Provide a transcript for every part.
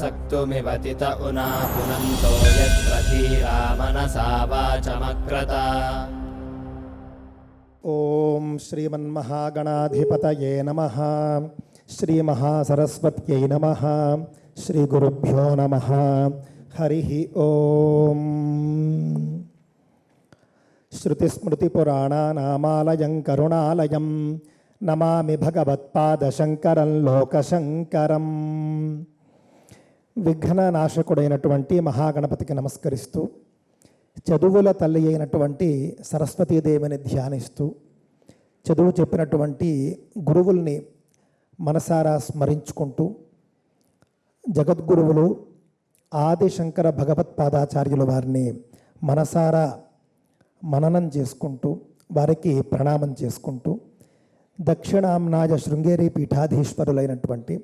सक्तुमिवतित उना पुनन्तो यत्र धीरा मनसा वाचमक्रत। ओम श्रीमन्महागणाधिपतये नमः। श्री महासरस्वत्यै नमः। श्री गुरुभ्यो नमः। हरिः ओम। श्रुतिस्मृतिपुराणानामालयं करुणालयं नमामि भगवत्पादशंकरं लोकशंकरं। విఘ్ననాశకుడైనటువంటి మహాగణపతికి నమస్కరిస్తూ, చదువుల తల్లి అయినటువంటి సరస్వతీదేవిని ధ్యానిస్తూ, చదువు చెప్పినటువంటి గురువుల్ని మనసారా స్మరించుకుంటూ, జగద్గురువులు ఆదిశంకర భగవత్పాదాచార్యుల వారిని మనసారా మననం చేసుకుంటూ, వారికి ప్రణామం చేసుకుంటూ, దక్షిణాంనాయ శృంగేరి పీఠాధీశ్వరులైనటువంటి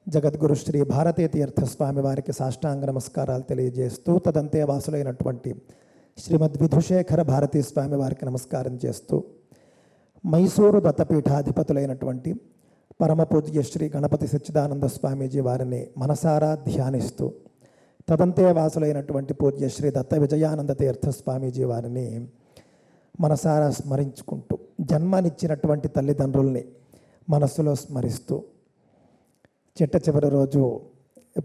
జగద్గురు శ్రీ భారతీ తీర్థస్వామి వారికి సాష్టాంగ నమస్కారాలు తెలియజేస్తూ, తదంతే వాసులైనటువంటి శ్రీమద్ విధుశేఖర భారతీ స్వామి వారికి నమస్కారం చేస్తూ, మైసూరు దత్తపీఠాధిపతులైనటువంటి పరమ పూజ్య శ్రీ గణపతి సచ్చిదానంద స్వామీజీ వారిని మనసారా ధ్యానిస్తూ, తదంతే వాసులైనటువంటి పూజ్య శ్రీ దత్త విజయానంద తీర్థ స్వామీజీ వారిని మనసారా స్మరించుకుంటూ, జన్మనిచ్చినటువంటి తల్లిదండ్రుల్ని మనస్సులో స్మరిస్తూ చిట్ట చివరి రోజు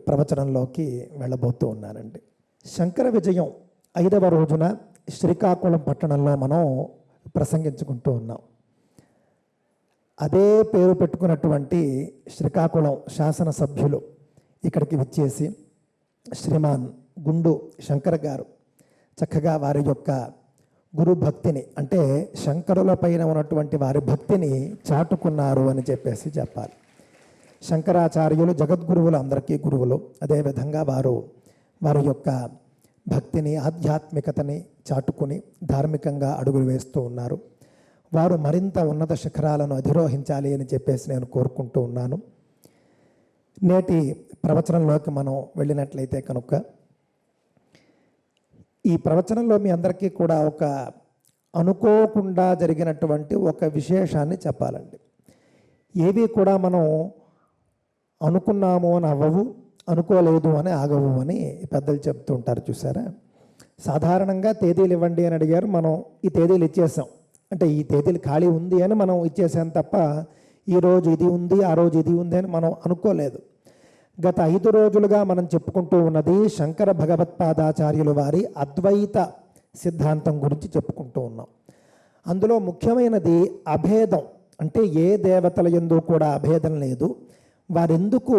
ప్రవచనంలోకి వెళ్ళబోతూ ఉన్నానండి. శంకర విజయం 5వ రోజున శ్రీకాకుళం పట్టణంలో మనం ప్రసంగించుకుంటూ ఉన్నాం. అదే పేరు పెట్టుకున్నటువంటి శ్రీకాకుళం శాసనసభ్యులు ఇక్కడికి విచ్చేసి శ్రీమాన్ గుండు శంకర్ గారు చక్కగా వారి యొక్క గురు భక్తిని, అంటే శంకరుల పైన ఉన్నటువంటి వారి భక్తిని చాటుకున్నారు అని చెప్పేసి చెప్పాలి. శంకరాచార్యులు జగద్గురువులు, అందరికీ గురువులు. అదేవిధంగా వారి యొక్క భక్తిని, ఆధ్యాత్మికతని చాటుకుని ధార్మికంగా అడుగులు వేస్తూ ఉన్నారు. వారు మరింత ఉన్నత శిఖరాలను అధిరోహించాలి అని చెప్పేసి నేను కోరుకుంటూ ఉన్నాను. నేటి ప్రవచనంలోకి మనం వెళ్ళినట్లయితే కనుక, ఈ ప్రవచనంలో మీ అందరికీ కూడా ఒక అనుకోకుండా జరిగినటువంటి ఒక విశేషాన్ని చెప్పాలండి. ఏవి కూడా మనం అనుకున్నాము అని అవ్వవు, అనుకోలేదు అని ఆగవు అని పెద్దలు చెప్తూ ఉంటారు, చూసారా. సాధారణంగా తేదీలు ఇవ్వండి అని అడిగారు, మనం ఈ తేదీలు ఇచ్చేసాం. అంటే ఈ తేదీలు ఖాళీ ఉంది అని మనం ఇచ్చేసాం తప్ప ఈరోజు ఇది ఉంది, ఆ రోజు ఇది ఉంది అని మనం అనుకోలేదు. గత 5 రోజులుగా మనం చెప్పుకుంటూ ఉన్నది శంకర భగవత్పాదాచార్యుల వారి అద్వైత సిద్ధాంతం గురించి చెప్పుకుంటూ ఉన్నాం. అందులో ముఖ్యమైనది అభేదం. అంటే ఏ దేవతల యందు కూడా అభేదం లేదు. వారెందుకు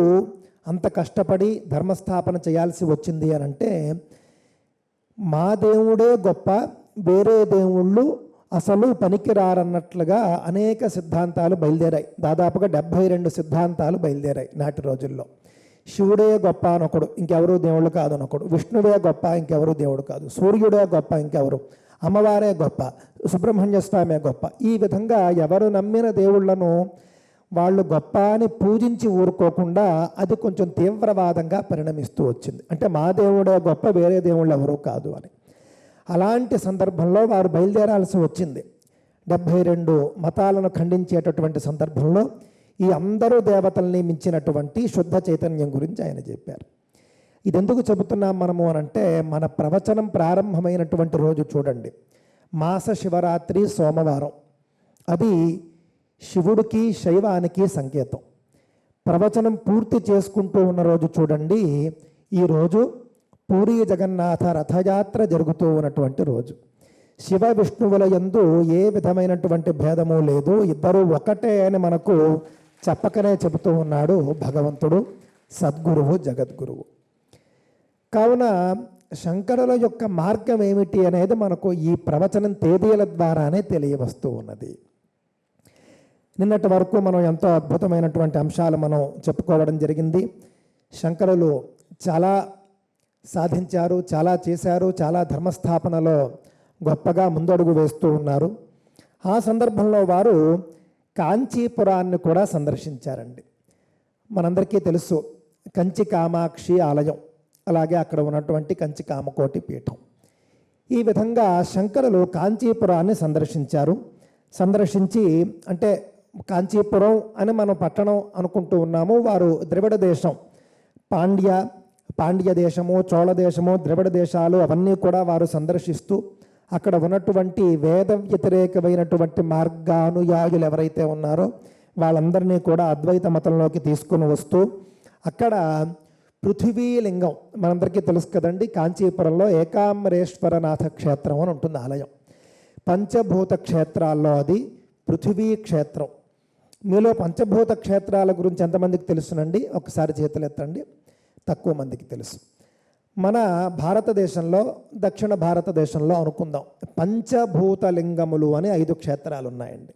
అంత కష్టపడి ధర్మస్థాపన చేయాల్సి వచ్చింది అని అంటే, మా దేవుడే గొప్ప, వేరే దేవుళ్ళు అసలు పనికిరారన్నట్లుగా అనేక సిద్ధాంతాలు బయలుదేరాయి. దాదాపుగా 72 సిద్ధాంతాలు బయలుదేరాయి నాటి రోజుల్లో. శివుడే గొప్ప అనొకడు, ఇంకెవరు దేవుళ్ళు కాదు అనొకడు. విష్ణువే గొప్ప, ఇంకెవరు దేవుడు కాదు. సూర్యుడే గొప్ప, ఇంకెవరు. అమ్మవారే గొప్ప, సుబ్రహ్మణ్య స్వామే గొప్ప. ఈ విధంగా ఎవరు నమ్మిన దేవుళ్లను వాళ్ళు గొప్ప అని పూజించి ఊరుకోకుండా అది కొంచెం తీవ్రవాదంగా పరిణమిస్తూ వచ్చింది. అంటే మా దేవుడే గొప్ప, వేరే దేవుళ్ళు ఎవరూ కాదు అని. అలాంటి సందర్భంలో వారు బయలుదేరాల్సి వచ్చింది. 72 మతాలను ఖండించేటటువంటి సందర్భంలో ఈ అందరూ దేవతల్ని మించినటువంటి శుద్ధ చైతన్యం గురించి ఆయన చెప్పారు. ఇది ఎందుకు చెబుతున్నాం మనము అనంటే, మన ప్రవచనం ప్రారంభమైనటువంటి రోజు చూడండి, మాస శివరాత్రి సోమవారం. అది శివుడికి, శైవానికి సంకేతం. ప్రవచనం పూర్తి చేసుకుంటూ ఉన్న రోజు చూడండి, ఈరోజు పూరీ జగన్నాథ రథయాత్ర జరుగుతూ ఉన్నటువంటి రోజు. శివ విష్ణువుల యందు ఏ విధమైనటువంటి భేదము లేదు, ఇద్దరు ఒకటే అని మనకు చెప్పకనే చెబుతూ ఉన్నాడు భగవంతుడు, సద్గురువు, జగద్గురువు. కావున శంకరుల యొక్క మార్గం ఏమిటి అనేది మనకు ఈ ప్రవచనం తేదీల ద్వారానే తెలియవస్తూ ఉన్నది. నిన్నటి వరకు మనం ఎంతో అద్భుతమైనటువంటి అంశాలు మనం చెప్పుకోవడం జరిగింది. శంకరులు చాలా సాధించారు, చాలా చేశారు, చాలా ధర్మస్థాపనలో గొప్పగా ముందడుగు వేస్తూ ఉన్నారు. ఆ సందర్భంలో వారు కాంచీపురాన్ని కూడా సందర్శించారండి. మనందరికీ తెలుసు కంచి కామాక్షి ఆలయం, అలాగే అక్కడ ఉన్నటువంటి కంచి కామకోటి పీఠం. ఈ విధంగా శంకరులు కాంచీపురాన్ని సందర్శించారు. సందర్శించి, అంటే కాంచీపురం అని మనం పట్టణం అనుకుంటూ ఉన్నాము, వారు ద్రవిడ దేశం, పాండ్య పాండ్య దేశము, చోళ దేశము, ద్రవిడ దేశాలు అవన్నీ కూడా వారు సందర్శిస్తూ అక్కడ ఉన్నటువంటి వేద వ్యతిరేకమైనటువంటి మార్గానుయాయులు ఎవరైతే ఉన్నారో వాళ్ళందరినీ కూడా అద్వైత మతంలోకి తీసుకుని వస్తూ అక్కడ పృథివీలింగం మనందరికీ తెలుసు కదండి, కాంచీపురంలో ఏకాంబరేశ్వరనాథ క్షేత్రం అని ఉంటుంది ఆలయం. పంచభూత క్షేత్రాల్లో అది పృథివీ క్షేత్రం. మీలో పంచభూత క్షేత్రాల గురించి ఎంతమందికి తెలుసునండి? ఒకసారి చేతులెత్తండి. తక్కువ మందికి తెలుసు. మన భారతదేశంలో, దక్షిణ భారతదేశంలో అనుకుందాం, పంచభూత లింగములు అని 5 క్షేత్రాలు ఉన్నాయండి.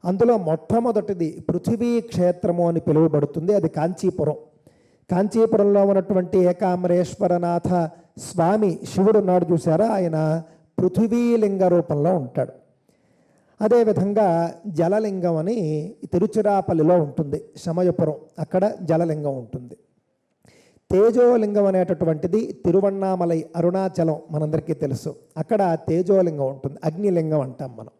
అందులో మొట్టమొదటిది పృథివీ క్షేత్రము అని పిలువబడుతుంది. అది కాంచీపురం. కాంచీపురంలో ఉన్నటువంటి ఏకాంబరేశ్వరనాథ స్వామి శివుడు ఉన్నాడు చూసారా, ఆయన పృథివీలింగ రూపంలో ఉంటాడు. అదేవిధంగా జలలింగం అని తిరుచిరాపల్లిలో ఉంటుంది, సమయపురం, అక్కడ జలలింగం ఉంటుంది. తేజోలింగం అనేటటువంటిది తిరువణ్ణామలై, అరుణాచలం మనందరికీ తెలుసు, అక్కడ తేజోలింగం ఉంటుంది, అగ్నిలింగం అంటాం మనం.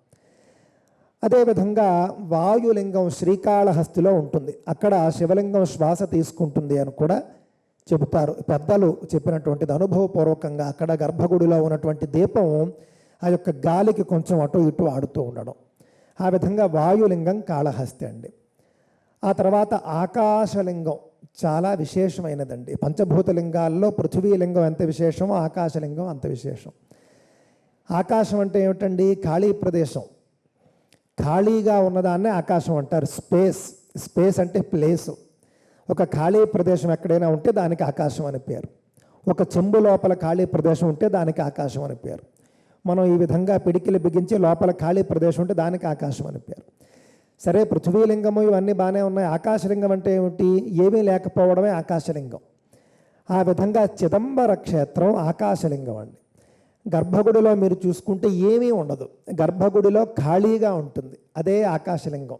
అదేవిధంగా వాయులింగం శ్రీకాళహస్తిలో ఉంటుంది, అక్కడ శివలింగం శ్వాస తీసుకుంటుంది అని కూడా చెబుతారు పెద్దలు చెప్పినటువంటిది అనుభవపూర్వకంగా. అక్కడ గర్భగుడిలో ఉన్నటువంటి దీపం ఆ యొక్క గాలికి కొంచెం అటు ఇటు ఆడుతూ ఉండడం. ఆ విధంగా వాయులింగం కాళహస్తి అండి. ఆ తర్వాత ఆకాశలింగం చాలా విశేషమైనదండి. పంచభూతలింగాల్లో పృథివీలింగం ఎంత విశేషమో ఆకాశలింగం అంత విశేషం. ఆకాశం అంటే ఏమిటండి? ఖాళీ ప్రదేశం. ఖాళీగా ఉన్నదాన్నే ఆకాశం అంటారు. స్పేస్ అంటే ప్లేసు. ఒక ఖాళీ ప్రదేశం ఎక్కడైనా ఉంటే దానికి ఆకాశం అని పేరు. ఒక చెంబు లోపల ఖాళీ ప్రదేశం ఉంటే దానికి ఆకాశం అని పేరు. మనం ఈ విధంగా పిడికిలు బిగించి లోపల ఖాళీ ప్రదేశం ఉంటే దానికి ఆకాశం అని పేరు. సరే, పృథ్వీలింగము ఇవన్నీ బాగానే ఉన్నాయి. ఆకాశలింగం అంటే ఏమిటి? ఏమీ లేకపోవడమే ఆకాశలింగం. ఆ విధంగా చిదంబర క్షేత్రం ఆకాశలింగం అండి. గర్భగుడిలో మీరు చూసుకుంటే ఏమీ ఉండదు, గర్భగుడిలో ఖాళీగా ఉంటుంది, అదే ఆకాశలింగం.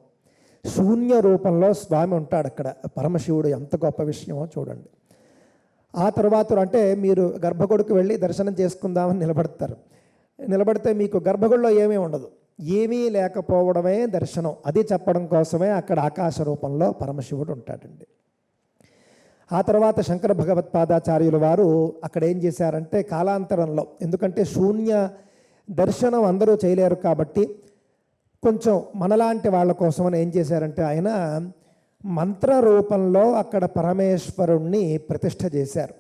శూన్య రూపంలో స్వామి ఉంటాడు అక్కడ, పరమశివుడు. ఎంత గొప్ప విషయమో చూడండి. ఆ తర్వాత అంటే మీరు గర్భగుడికి వెళ్ళి దర్శనం చేసుకుందామని నిలబడితే మీకు గర్భగుడిలో ఏమీ ఉండదు, ఏమీ లేకపోవడమే దర్శనం. అది చెప్పడం కోసమే అక్కడ ఆకాశ రూపంలో పరమశివుడు ఉంటాడండి. ఆ తర్వాత శంకర భగవత్పాదాచార్యుల వారు అక్కడ ఏం చేశారంటే కాలాంతరంలో, ఎందుకంటే శూన్య దర్శనం అందరూ చేయలేరు కాబట్టి కొంచెం మనలాంటి వాళ్ళ కోసమని ఏం చేశారంటే ఆయన మంత్రరూపంలో అక్కడ పరమేశ్వరుణ్ణి ప్రతిష్ఠ చేశారు.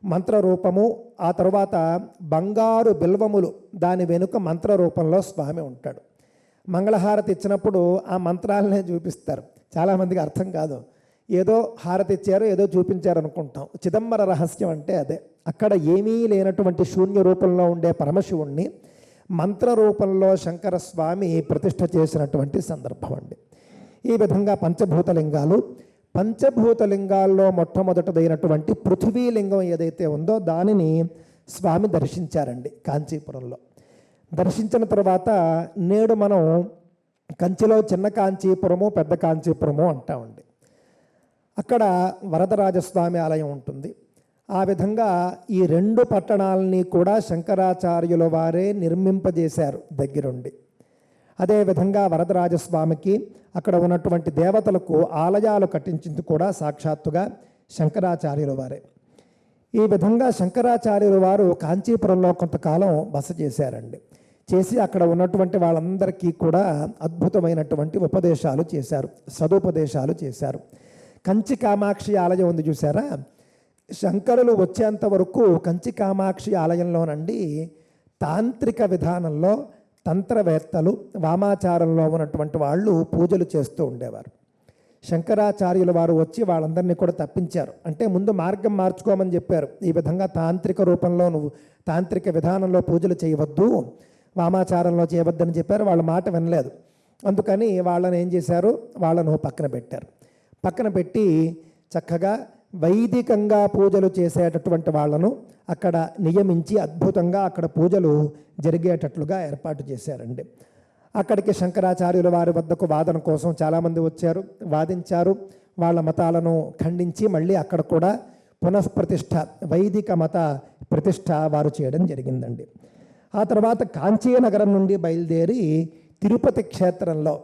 మంత్రరూపము, ఆ తర్వాత బంగారు బిల్వములు, దాని వెనుక మంత్రరూపంలో స్వామి ఉంటాడు. మంగళహారతి ఇచ్చినప్పుడు ఆ మంత్రాలనే చూపిస్తారు. చాలామందికి అర్థం కాదు, ఏదో హారతి ఇచ్చారు, ఏదో చూపించారు అనుకుంటాం. చిదంబర రహస్యం అంటే అదే. అక్కడ ఏమీ లేనటువంటి శూన్య రూపంలో ఉండే పరమశివుణ్ణి మంత్రరూపంలో శంకర స్వామి ప్రతిష్ఠ చేసినటువంటి సందర్భం అండి. ఈ విధంగా పంచభూతలింగాలు. పంచభూతలింగాల్లో మొట్టమొదటిదైనటువంటి పృథివీలింగం ఏదైతే ఉందో దానిని స్వామి దర్శించారండి కాంచీపురంలో. దర్శించిన తర్వాత నేడు మనం కంచిలో చిన్న కాంచీపురము, పెద్ద కాంచీపురము అంటామండి. అక్కడ వరదరాజస్వామి ఆలయం ఉంటుంది. ఆ విధంగా ఈ 2 పట్టణాలని కూడా శంకరాచార్యుల వారే నిర్మింపజేశారు దగ్గరుండి. అదేవిధంగా వరదరాజస్వామికి అక్కడ ఉన్నటువంటి దేవతలకు ఆలయాలు కట్టించింది కూడా సాక్షాత్తుగా శంకరాచార్యుల వారే. ఈ విధంగా శంకరాచార్యుల వారు కాంచీపురంలో కొంతకాలం బస చేశారండి. చేసి అక్కడ ఉన్నటువంటి వాళ్ళందరికీ కూడా అద్భుతమైనటువంటి ఉపదేశాలు చేశారు, సదుపదేశాలు చేశారు. కంచి కామాక్షి ఆలయం ఉంది చూసారా, శంకరులు వచ్చేంత వరకు కంచి కామాక్షి ఆలయంలోనండి తాంత్రిక విధానంలో తంత్రవేత్తలు, వామాచారంలో ఉన్నటువంటి వాళ్ళు పూజలు చేస్తూ ఉండేవారు. శంకరాచార్యుల వారు వచ్చి వాళ్ళందరినీ కూడా తప్పించారు. అంటే ముందు మార్గం మార్చుకోమని చెప్పారు. ఈ విధంగా తాంత్రిక రూపంలో నువ్వు తాంత్రిక విధానంలో పూజలు చేయవద్దు, వామాచారంలో చేయవద్దని చెప్పారు. వాళ్ళ మాట వినలేదు. అందుకని వాళ్ళని ఏం చేశారు, వాళ్ళను పక్కన పెట్టారు. పక్కన పెట్టి చక్కగా వైదికంగా పూజలు చేసేటటువంటి వాళ్ళను అక్కడ నియమించి అద్భుతంగా అక్కడ పూజలు జరిగేటట్లుగా ఏర్పాటు చేశారండి. అక్కడికి శంకరాచార్యుల వారి వద్దకు వాదన కోసం చాలామంది వచ్చారు, వాదించారు. వాళ్ళ మతాలను ఖండించి మళ్ళీ అక్కడ కూడా పునఃప్రతిష్ఠ, వైదిక మత ప్రతిష్ఠ వారు చేయడం జరిగిందండి. ఆ తర్వాత కాంచీనగరం నుండి బయలుదేరి తిరుపతి క్షేత్రంలో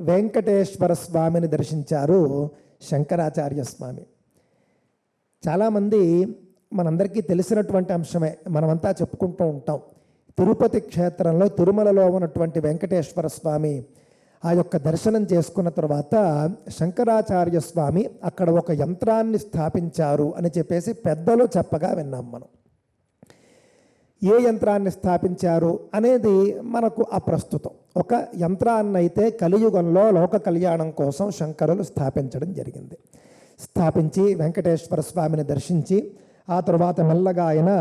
వెంకటేశ్వర స్వామిని దర్శించారు శంకరాచార్య స్వామి. చాలామంది మనందరికీ తెలిసినటువంటి అంశమే, మనమంతా చెప్పుకుంటూ ఉంటాం. తిరుపతి క్షేత్రంలో తిరుమలలో ఉన్నటువంటి వెంకటేశ్వర స్వామి ఆ యొక్క దర్శనం చేసుకున్న తర్వాత శంకరాచార్య స్వామి అక్కడ ఒక యంత్రాన్ని స్థాపించారు అని చెప్పేసి పెద్దలు చెప్పగా విన్నాం మనం. ఏ యంత్రాన్ని స్థాపించారు అనేది మనకు అప్రస్తుతం. ఒక యంత్రాన్ని అయితే కలియుగంలో లోక కళ్యాణం కోసం శంకరులు స్థాపించడం జరిగింది. స్థాపించి వెంకటేశ్వర స్వామిని దర్శించి ఆ తర్వాత మెల్లగా ఆయన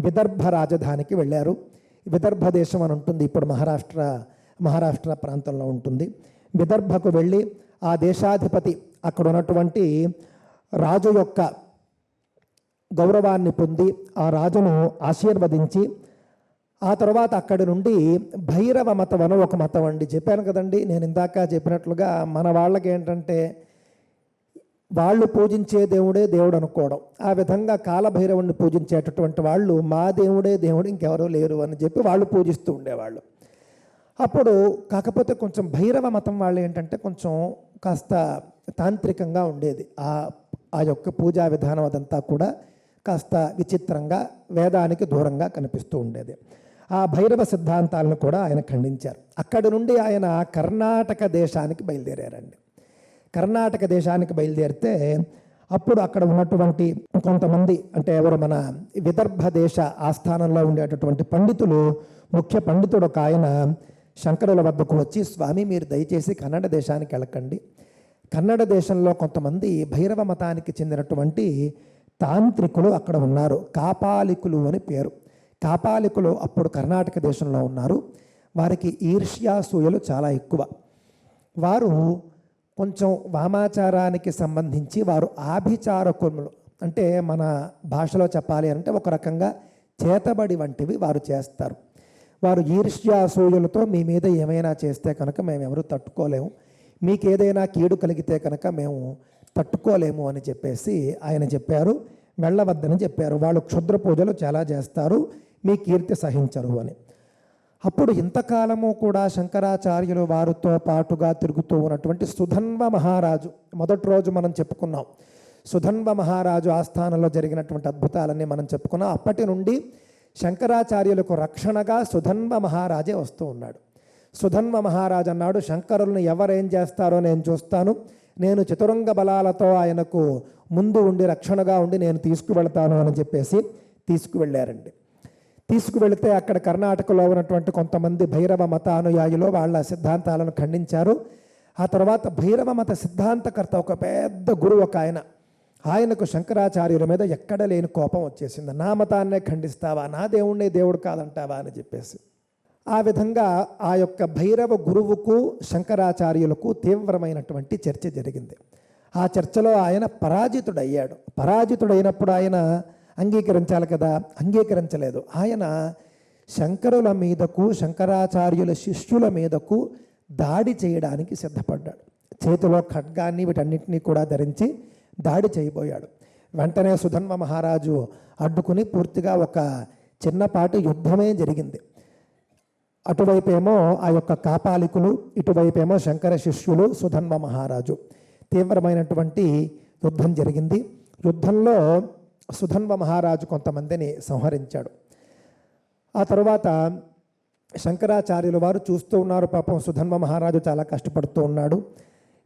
విదర్భ రాజధానికి వెళ్ళారు. విదర్భ దేశం అని ఉంటుంది, ఇప్పుడు మహారాష్ట్ర ప్రాంతంలో ఉంటుంది. విదర్భకు వెళ్ళి ఆ దేశాధిపతి అక్కడ ఉన్నటువంటి రాజు యొక్క గౌరవాన్ని పొంది ఆ రాజును ఆశీర్వదించి ఆ తర్వాత అక్కడి నుండి భైరవ మతం అని ఒక మతం అండి. చెప్పాను కదండి నేను ఇందాక చెప్పినట్లుగా, మన వాళ్ళకి ఏంటంటే వాళ్ళు పూజించే దేవుడే దేవుడు అనుకోవడం. ఆ విధంగా కాలభైరవుణ్ణి పూజించేటటువంటి వాళ్ళు మా దేవుడే దేవుడు ఇంకెవరూ లేరు అని చెప్పి వాళ్ళు పూజిస్తూ ఉండేవాళ్ళు. అప్పుడు కాకపోతే కొంచెం భైరవ మతం వాళ్ళు ఏంటంటే కొంచెం కాస్త తాంత్రికంగా ఉండేది. ఆ యొక్క పూజా విధానం అదంతా కూడా కాస్త విచిత్రంగా వేదానికి దూరంగా కనిపిస్తూ ఉండేది. ఆ భైరవ సిద్ధాంతాలను కూడా ఆయన ఖండించారు. అక్కడి నుండి ఆయన కర్ణాటక దేశానికి బయలుదేరారండి. కర్ణాటక దేశానికి బయలుదేరితే అప్పుడు అక్కడ ఉన్నటువంటి కొంతమంది, అంటే ఎవరు, మన విదర్భ దేశ ఆస్థానంలో ఉండేటటువంటి పండితులు, ముఖ్య పండితుడు ఒక ఆయన శంకరుల వద్దకు వచ్చి, స్వామి మీరు దయచేసి కన్నడ దేశానికి వెళ్ళకండి, కన్నడ దేశంలో కొంతమంది భైరవ మతానికి చెందినటువంటి తాంత్రికులు అక్కడ ఉన్నారు, కాపాలికులు అని పేరు. కాపాలికులు అప్పుడు కర్ణాటక దేశంలో ఉన్నారు. వారికి ఈర్ష్యాసూయలు చాలా ఎక్కువ. వారు కొంచెం వామాచారానికి సంబంధించి వారు ఆభిచారకులు, అంటే మన భాషలో చెప్పాలి అంటే ఒక రకంగా చేతబడి వంటివి వారు చేస్తారు. వారు ఈర్ష్యాసూయులతో మీ మీద ఏమైనా చేస్తే కనుక మేము ఎవరు తట్టుకోలేము, మీకు ఏదైనా కీడు కలిగితే కనుక మేము తట్టుకోలేము అని చెప్పేసి ఆయన చెప్పారు. వెళ్ళవద్దని చెప్పారు. వాళ్ళు క్షుద్ర పూజలు చాలా చేస్తారు, మీ కీర్తి సహించరు అని. అప్పుడు ఇంతకాలము కూడా శంకరాచార్యులు వారితో పాటుగా తిరుగుతూ ఉన్నటువంటి సుధన్వ మహారాజు, మొదటి రోజు మనం చెప్పుకున్నాం, సుధన్వ మహారాజు ఆస్థానంలో జరిగినటువంటి అద్భుతాలన్నీ మనం చెప్పుకున్నాం. అప్పటి నుండి శంకరాచార్యులకు రక్షణగా సుధన్వ మహారాజే వస్తూ ఉన్నాడు. సుధన్వ మహారాజు అన్నాడు, శంకరులను ఎవరేం చేస్తారో నేను చూస్తాను, నేను చతురంగ బలాలతో ఆయనకు ముందు ఉండి రక్షణగా ఉండి నేను తీసుకువెళ్తాను అని చెప్పేసి తీసుకువెళ్ళారండి. తీసుకువెళితే అక్కడ కర్ణాటకలో ఉన్నటువంటి కొంతమంది భైరవ మతానుయాయులు వాళ్ళ సిద్ధాంతాలను ఖండించారు. ఆ తర్వాత భైరవ మత సిద్ధాంతకర్త ఒక పెద్ద గురువు ఒక ఆయనకు శంకరాచార్యుల మీద ఎక్కడ లేని కోపం వచ్చేసింది. నా మతాన్నే ఖండిస్తావా, నా దేవుణ్ణే దేవుడు కాదంటావా అని చెప్పేసి. ఆ విధంగా ఆ యొక్క భైరవ గురువుకు శంకరాచార్యులకు తీవ్రమైనటువంటి చర్చ జరిగింది. ఆ చర్చలో ఆయన పరాజితుడయ్యాడు. పరాజితుడైనప్పుడు ఆయన అంగీకరించాలి కదా, అంగీకరించలేదు. ఆయన శంకరుల మీదకు, శంకరాచార్యుల శిష్యుల మీదకు దాడి చేయడానికి సిద్ధపడ్డాడు. చేతిలో ఖడ్గాన్ని వీటన్నిటినీ కూడా ధరించి దాడి చేయబోయాడు. వెంటనే సుధన్వ మహారాజు అడ్డుకుని పూర్తిగా ఒక చిన్నపాటి యుద్ధమే జరిగింది. అటువైపేమో ఆ యొక్క కాపాలికులు, ఇటువైపేమో శంకర శిష్యులు, సుధన్వ మహారాజు. తీవ్రమైనటువంటి యుద్ధం జరిగింది. యుద్ధంలో సుధన్వ మహారాజు కొంతమందిని సంహరించాడు. ఆ తర్వాత శంకరాచార్యుల వారు చూస్తూ ఉన్నారు. పాపం సుధన్వ మహారాజు చాలా కష్టపడుతూ ఉన్నాడు.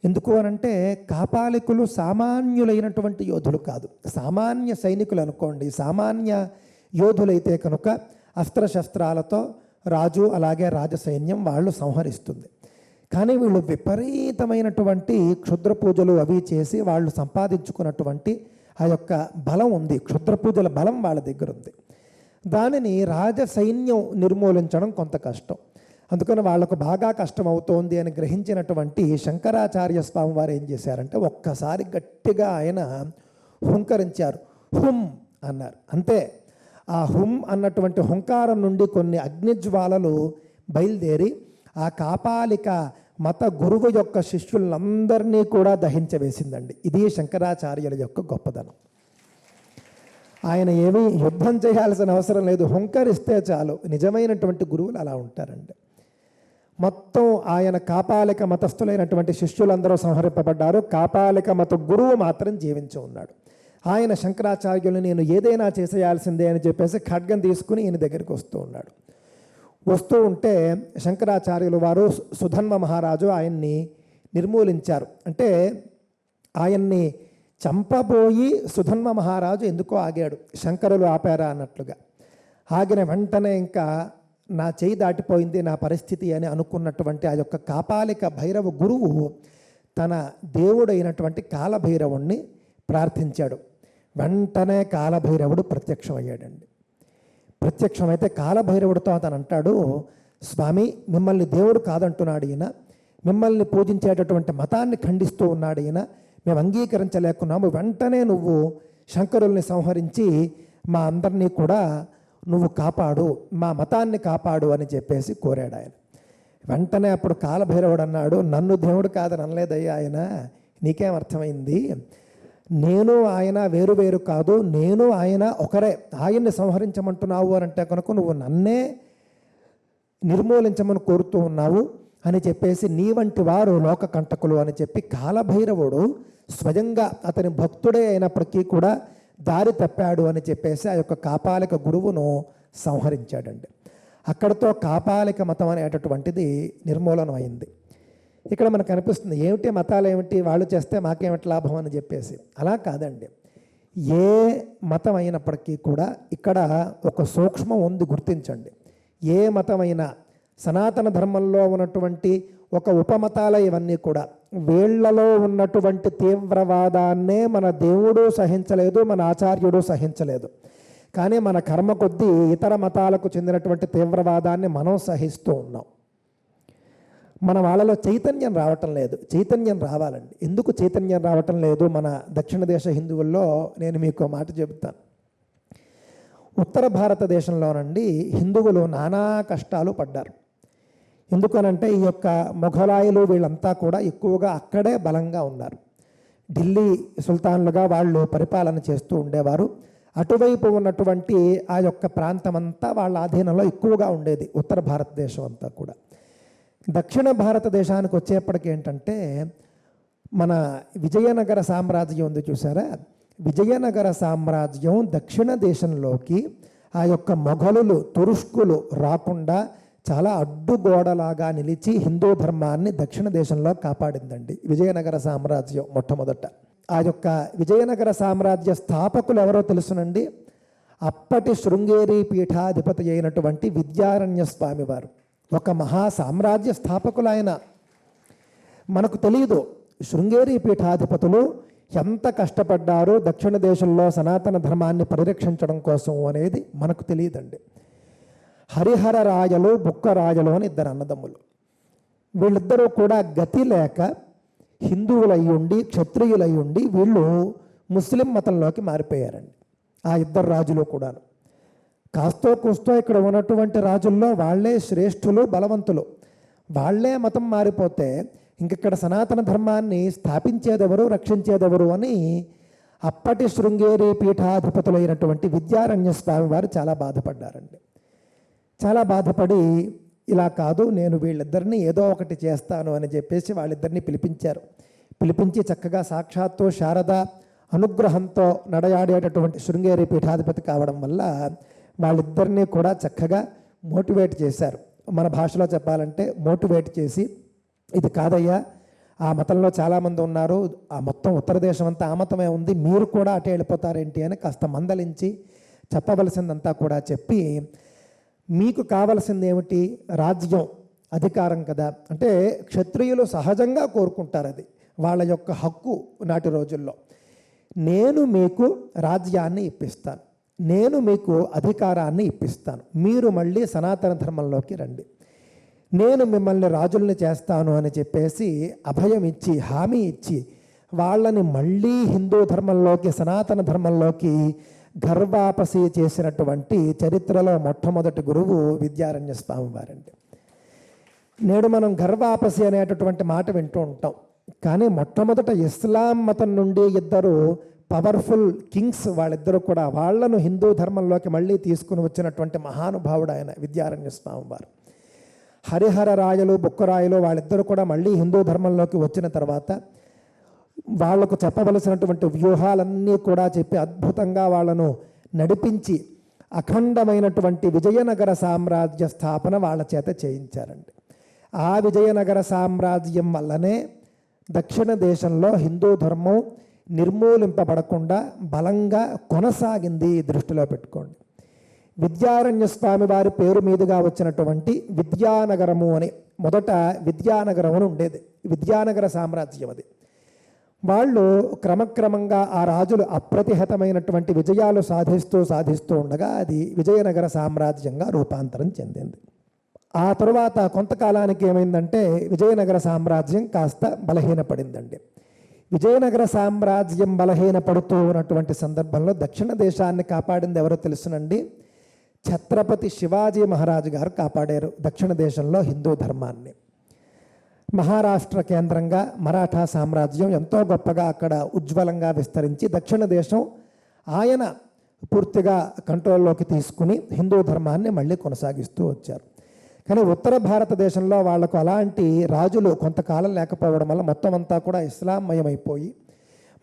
ఎందుకు అనంటే కాపాలికులు సామాన్యులైనటువంటి యోధులు కాదు, సామాన్య సైనికులు అనుకోండి. సామాన్య యోధులైతే కనుక అస్త్రశస్త్రాలతో రాజు అలాగే రాజసైన్యం వాళ్ళు సంహరిస్తుంది. కానీ వీళ్ళు విపరీతమైనటువంటి క్షుద్ర పూజలు అవి చేసి వాళ్ళు సంపాదించుకున్నటువంటి ఆ యొక్క బలం ఉంది, క్షుద్ర పూజల బలం వాళ్ళ దగ్గర ఉంది. దానిని రాజసైన్యం నిర్మూలించడం కొంత కష్టం. అందుకని వాళ్లకు బాగా కష్టం అవుతోంది అని గ్రహించినటువంటి శంకరాచార్య స్వామి వారు ఏం చేశారంటే ఒక్కసారి గట్టిగా ఆయన హుంకరించారు. హుం అన్నారు, అంతే. ఆ హుం అన్నటువంటి హుంకారం నుండి కొన్ని అగ్నిజ్వాలలు బయలుదేరి ఆ కాపాలిక మత గురువు యొక్క శిష్యులందరినీ కూడా దహించవేసిందండి. ఇది శంకరాచార్యుల యొక్క గొప్పదనం. ఆయన ఏమీ యుద్ధం చేయాల్సిన అవసరం లేదు, హుంకరిస్తే చాలు. నిజమైనటువంటి గురువులు అలా ఉంటారండి. మొత్తం ఆయన కాపాలిక మతస్థులైనటువంటి శిష్యులందరూ సంహరింపబడ్డారు. కాపాలిక మత గురువు మాత్రం జీవించి ఉన్నాడు. ఆయన శంకరాచార్యులు నేను ఏదైనా చేసేయాల్సిందే అని చెప్పేసి ఖడ్గం తీసుకుని ఈయన దగ్గరికి వస్తూ ఉన్నాడు. వస్తూ ఉంటే శంకరాచార్యులు వారు సుధన్వ మహారాజు ఆయన్ని నిర్మూలించారు. అంటే ఆయన్ని చంపబోయి సుధన్వ మహారాజు ఎందుకో ఆగాడు, శంకరులు ఆపారా అన్నట్లుగా. ఆగిన వెంటనే ఇంకా నా చేయి దాటిపోయింది నా పరిస్థితి అని అనుకున్నటువంటి ఆ యొక్క కాపాలిక భైరవ గురువు తన దేవుడైనటువంటి కాలభైరవుణ్ణి ప్రార్థించాడు. వెంటనే కాలభైరవుడు ప్రత్యక్షమయ్యాడండి. ప్రత్యక్షమైతే కాలభైరవుడితో అతను అంటాడు, స్వామి మిమ్మల్ని దేవుడు కాదంటున్నాడు ఈయన, మిమ్మల్ని పూజించేటటువంటి మతాన్ని ఖండిస్తూ ఉన్నాడు ఈయన, మేము అంగీకరించలేకున్నాము, వెంటనే నువ్వు శంకరుల్ని సంహరించి మా అందరినీ కూడా నువ్వు కాపాడు, మా మతాన్ని కాపాడు అని చెప్పేసి కోరాడు ఆయన. వెంటనే అప్పుడు కాలభైరవుడు అన్నాడు, నన్ను దేవుడు కాదని అనలేదయ్యా ఆయన, నీకేం అర్థమైంది, నేను ఆయన వేరు వేరు కాదు, నేను ఆయన ఒకరే, ఆయన్ని సంహరించమంటున్నావు అని అంటే కనుక నువ్వు నన్నే నిర్మూలించమని కోరుతూ ఉన్నావు అని చెప్పేసి నీ వంటి వారు లోక కంటకులు అని చెప్పి కాలభైరవుడు స్వయంగా అతని భక్తుడే అయినప్పటికీ కూడా దారి తప్పాడు అని చెప్పేసి ఆ యొక్క కాపాలిక గురువును సంహరించాడండి. అక్కడితో కాపాలిక మతం అనేటటువంటిది నిర్మూలనం అయింది. ఇక్కడ మనకు అనిపిస్తుంది ఏమిటి మతాలు ఏమిటి, వాళ్ళు చేస్తే మాకేమిటి లాభం అని చెప్పేసి. అలా కాదండి, ఏ మతం అయినప్పటికీ కూడా ఇక్కడ ఒక సూక్ష్మం ఉంది, గుర్తించండి. ఏ మతమైనా సనాతన ధర్మంలో ఉన్నటువంటి ఒక ఉపమతాల ఇవన్నీ కూడా వీళ్లలో ఉన్నటువంటి తీవ్రవాదాన్నే మన దేవుడు సహించలేదు, మన ఆచార్యుడు సహించలేదు. కానీ మన కర్మ కొద్దీ ఇతర మతాలకు చెందినటువంటి తీవ్రవాదాన్ని మనం సహిస్తూ ఉన్నాం. మన వాళ్ళలో చైతన్యం రావటం లేదు. చైతన్యం రావాలండి. ఎందుకు చైతన్యం రావటం లేదు మన దక్షిణ దేశ హిందువుల్లో నేను మీకు మాట చెబుతాను. ఉత్తర భారతదేశంలోనండి హిందువులు నానా కష్టాలు పడ్డారు. ఎందుకనంటే ఈ యొక్క మొఘలాయులు వీళ్ళంతా కూడా ఎక్కువగా అక్కడే బలంగా ఉన్నారు. ఢిల్లీ సుల్తాన్లుగా వాళ్ళు పరిపాలన చేస్తూ ఉండేవారు. అటువైపు ఉన్నటువంటి ఆ యొక్క ప్రాంతం అంతా వాళ్ళ ఆధీనంలో ఎక్కువగా ఉండేది, ఉత్తర భారతదేశం అంతా కూడా. దక్షిణ భారతదేశానికి వచ్చేప్పటికి ఏంటంటే మన విజయనగర సామ్రాజ్యం ఉంది చూసారా, విజయనగర సామ్రాజ్యం దక్షిణ దేశంలోకి ఆ యొక్క మొఘలులు తురుష్కులు రాకుండా చాలా అడ్డుగోడలాగా నిలిచి హిందూ ధర్మాన్ని దక్షిణ దేశంలో కాపాడిందండి విజయనగర సామ్రాజ్యం. మొట్టమొదట ఆ యొక్క విజయనగర సామ్రాజ్య స్థాపకులు ఎవరో తెలుసునండి, అప్పటి శృంగేరి పీఠాధిపతి అయినటువంటి విద్యారణ్య స్వామి వారు. ఒక మహా సామ్రాజ్య స్థాపకులు ఆయన. మనకు తెలియదు శృంగేరి పీఠాధిపతులు ఎంత కష్టపడ్డారో దక్షిణ దేశంలో సనాతన ధర్మాన్ని పరిరక్షించడం కోసం అనేది మనకు తెలియదండి. హరిహర రాయలు బుక్కరాయలు అని ఇద్దరు అన్నదమ్ములు. వీళ్ళిద్దరూ కూడా గతి లేక హిందువులయ్యుండి క్షత్రియులయ్యుండి వీళ్ళు ముస్లిం మతంలోకి మారిపోయారండి. ఆ ఇద్దరు రాజులు కూడాను. కాస్తో కూస్తో ఇక్కడ ఉన్నటువంటి రాజుల్లో వాళ్ళే శ్రేష్ఠులు బలవంతులు. వాళ్ళే మతం మారిపోతే ఇంకిక్కడ సనాతన ధర్మాన్ని స్థాపించేదెవరు, రక్షించేదెవరు అని అప్పటి శృంగేరి పీఠాధిపతులైనటువంటి విద్యారణ్య స్వామి వారు చాలా బాధపడ్డారండి. చాలా బాధపడి ఇలా కాదు, నేను వీళ్ళిద్దరినీ ఏదో ఒకటి చేస్తాను అని చెప్పేసి వాళ్ళిద్దరినీ పిలిపించారు. పిలిపించి చక్కగా సాక్షాత్తు శారద అనుగ్రహంతో నడయాడేటటువంటి శృంగేరి పీఠాధిపతి కావడం వల్ల వాళ్ళిద్దరినీ కూడా చక్కగా మోటివేట్ చేశారు. మన భాషలో చెప్పాలంటే మోటివేట్ చేసి, ఇది కాదయ్యా, ఆ మతంలో చాలామంది ఉన్నారు, ఆ మొత్తం ఉత్తర దేశం అంతా ఆ మతమే ఉంది, మీరు కూడా అటే వెళ్ళిపోతారేంటి అని కాస్త మందలించి చెప్పవలసిందంతా కూడా చెప్పి, మీకు కావలసింది ఏమిటి, రాజ్యం అధికారం కదా అంటే క్షత్రియులు సహజంగా కోరుకుంటారు, అది వాళ్ళ యొక్క హక్కు నాటి రోజుల్లో. నేను మీకు రాజ్యాన్ని ఇప్పిస్తాను, నేను మీకు అధికారాన్ని ఇప్పిస్తాను, మీరు మళ్ళీ సనాతన ధర్మంలోకి రండి, నేను మిమ్మల్ని రాజుల్ని చేస్తాను అని చెప్పేసి అభయం ఇచ్చి హామీ ఇచ్చి వాళ్ళని మళ్ళీ హిందూ ధర్మంలోకి సనాతన ధర్మంలోకి గర్వాపసి చేసినటువంటి చరిత్రలో మొట్టమొదటి గురువు విద్యారణ్య స్వామి వారండి. నేడు మనం గర్వాపసి అనేటటువంటి మాట వింటూ ఉంటాం, కానీ మొట్టమొదట ఇస్లాం మతం నుండి ఇద్దరు పవర్ఫుల్ కింగ్స్ వాళ్ళిద్దరూ కూడా వాళ్లను హిందూ ధర్మంలోకి మళ్ళీ తీసుకుని వచ్చినటువంటి మహానుభావుడు ఆయన విద్యారణ్య స్వామి వారు. హరిహర రాయలు బుక్కరాయలు వాళ్ళిద్దరూ కూడా మళ్ళీ హిందూ ధర్మంలోకి వచ్చిన తర్వాత వాళ్లకు చెప్పవలసినటువంటి వ్యూహాలన్నీ కూడా చెప్పి అద్భుతంగా వాళ్ళను నడిపించి అఖండమైనటువంటి విజయనగర సామ్రాజ్య స్థాపన వాళ్ళ చేత చేయించారండి. ఆ విజయనగర సామ్రాజ్యం వల్లనే దక్షిణ దేశంలో హిందూ ధర్మం నిర్మూలింపబడకుండా బలంగా కొనసాగింది. దృష్టిలో పెట్టుకోండి. విద్యారణ్య స్వామి వారి పేరు మీదుగా వచ్చినటువంటి విద్యానగరము అని మొదట విద్యానగరం అని ఉండేది. విద్యానగర సామ్రాజ్యం అది. వాళ్ళు క్రమక్రమంగా ఆ రాజులు అప్రతిహతమైనటువంటి విజయాలు సాధిస్తూ ఉండగా అది విజయనగర సామ్రాజ్యంగా రూపాంతరం చెందింది. ఆ తరువాత కొంతకాలానికి ఏమైందంటే విజయనగర సామ్రాజ్యం కాస్త బలహీనపడిందండి. విజయనగర సామ్రాజ్యం బలహీనపడుతూ ఉన్నటువంటి సందర్భంలో దక్షిణ దేశాన్ని కాపాడింది ఎవరో తెలుసునండి? ఛత్రపతి శివాజీ మహారాజు గారు కాపాడారు దక్షిణ దేశంలో హిందూ ధర్మాన్ని. మహారాష్ట్ర కేంద్రంగా మరాఠా సామ్రాజ్యం ఎంతో గొప్పగా అక్కడ ఉజ్వలంగా విస్తరించి దక్షిణ దేశం ఆయన పూర్తిగా కంట్రోల్లోకి తీసుకుని హిందూ ధర్మాన్ని మళ్ళీ కొనసాగిస్తూ వచ్చారు. కానీ ఉత్తర భారతదేశంలో వాళ్లకు అలాంటి రాజులు కొంతకాలం లేకపోవడం వల్ల మొత్తం అంతా కూడా ఇస్లాంమయమైపోయి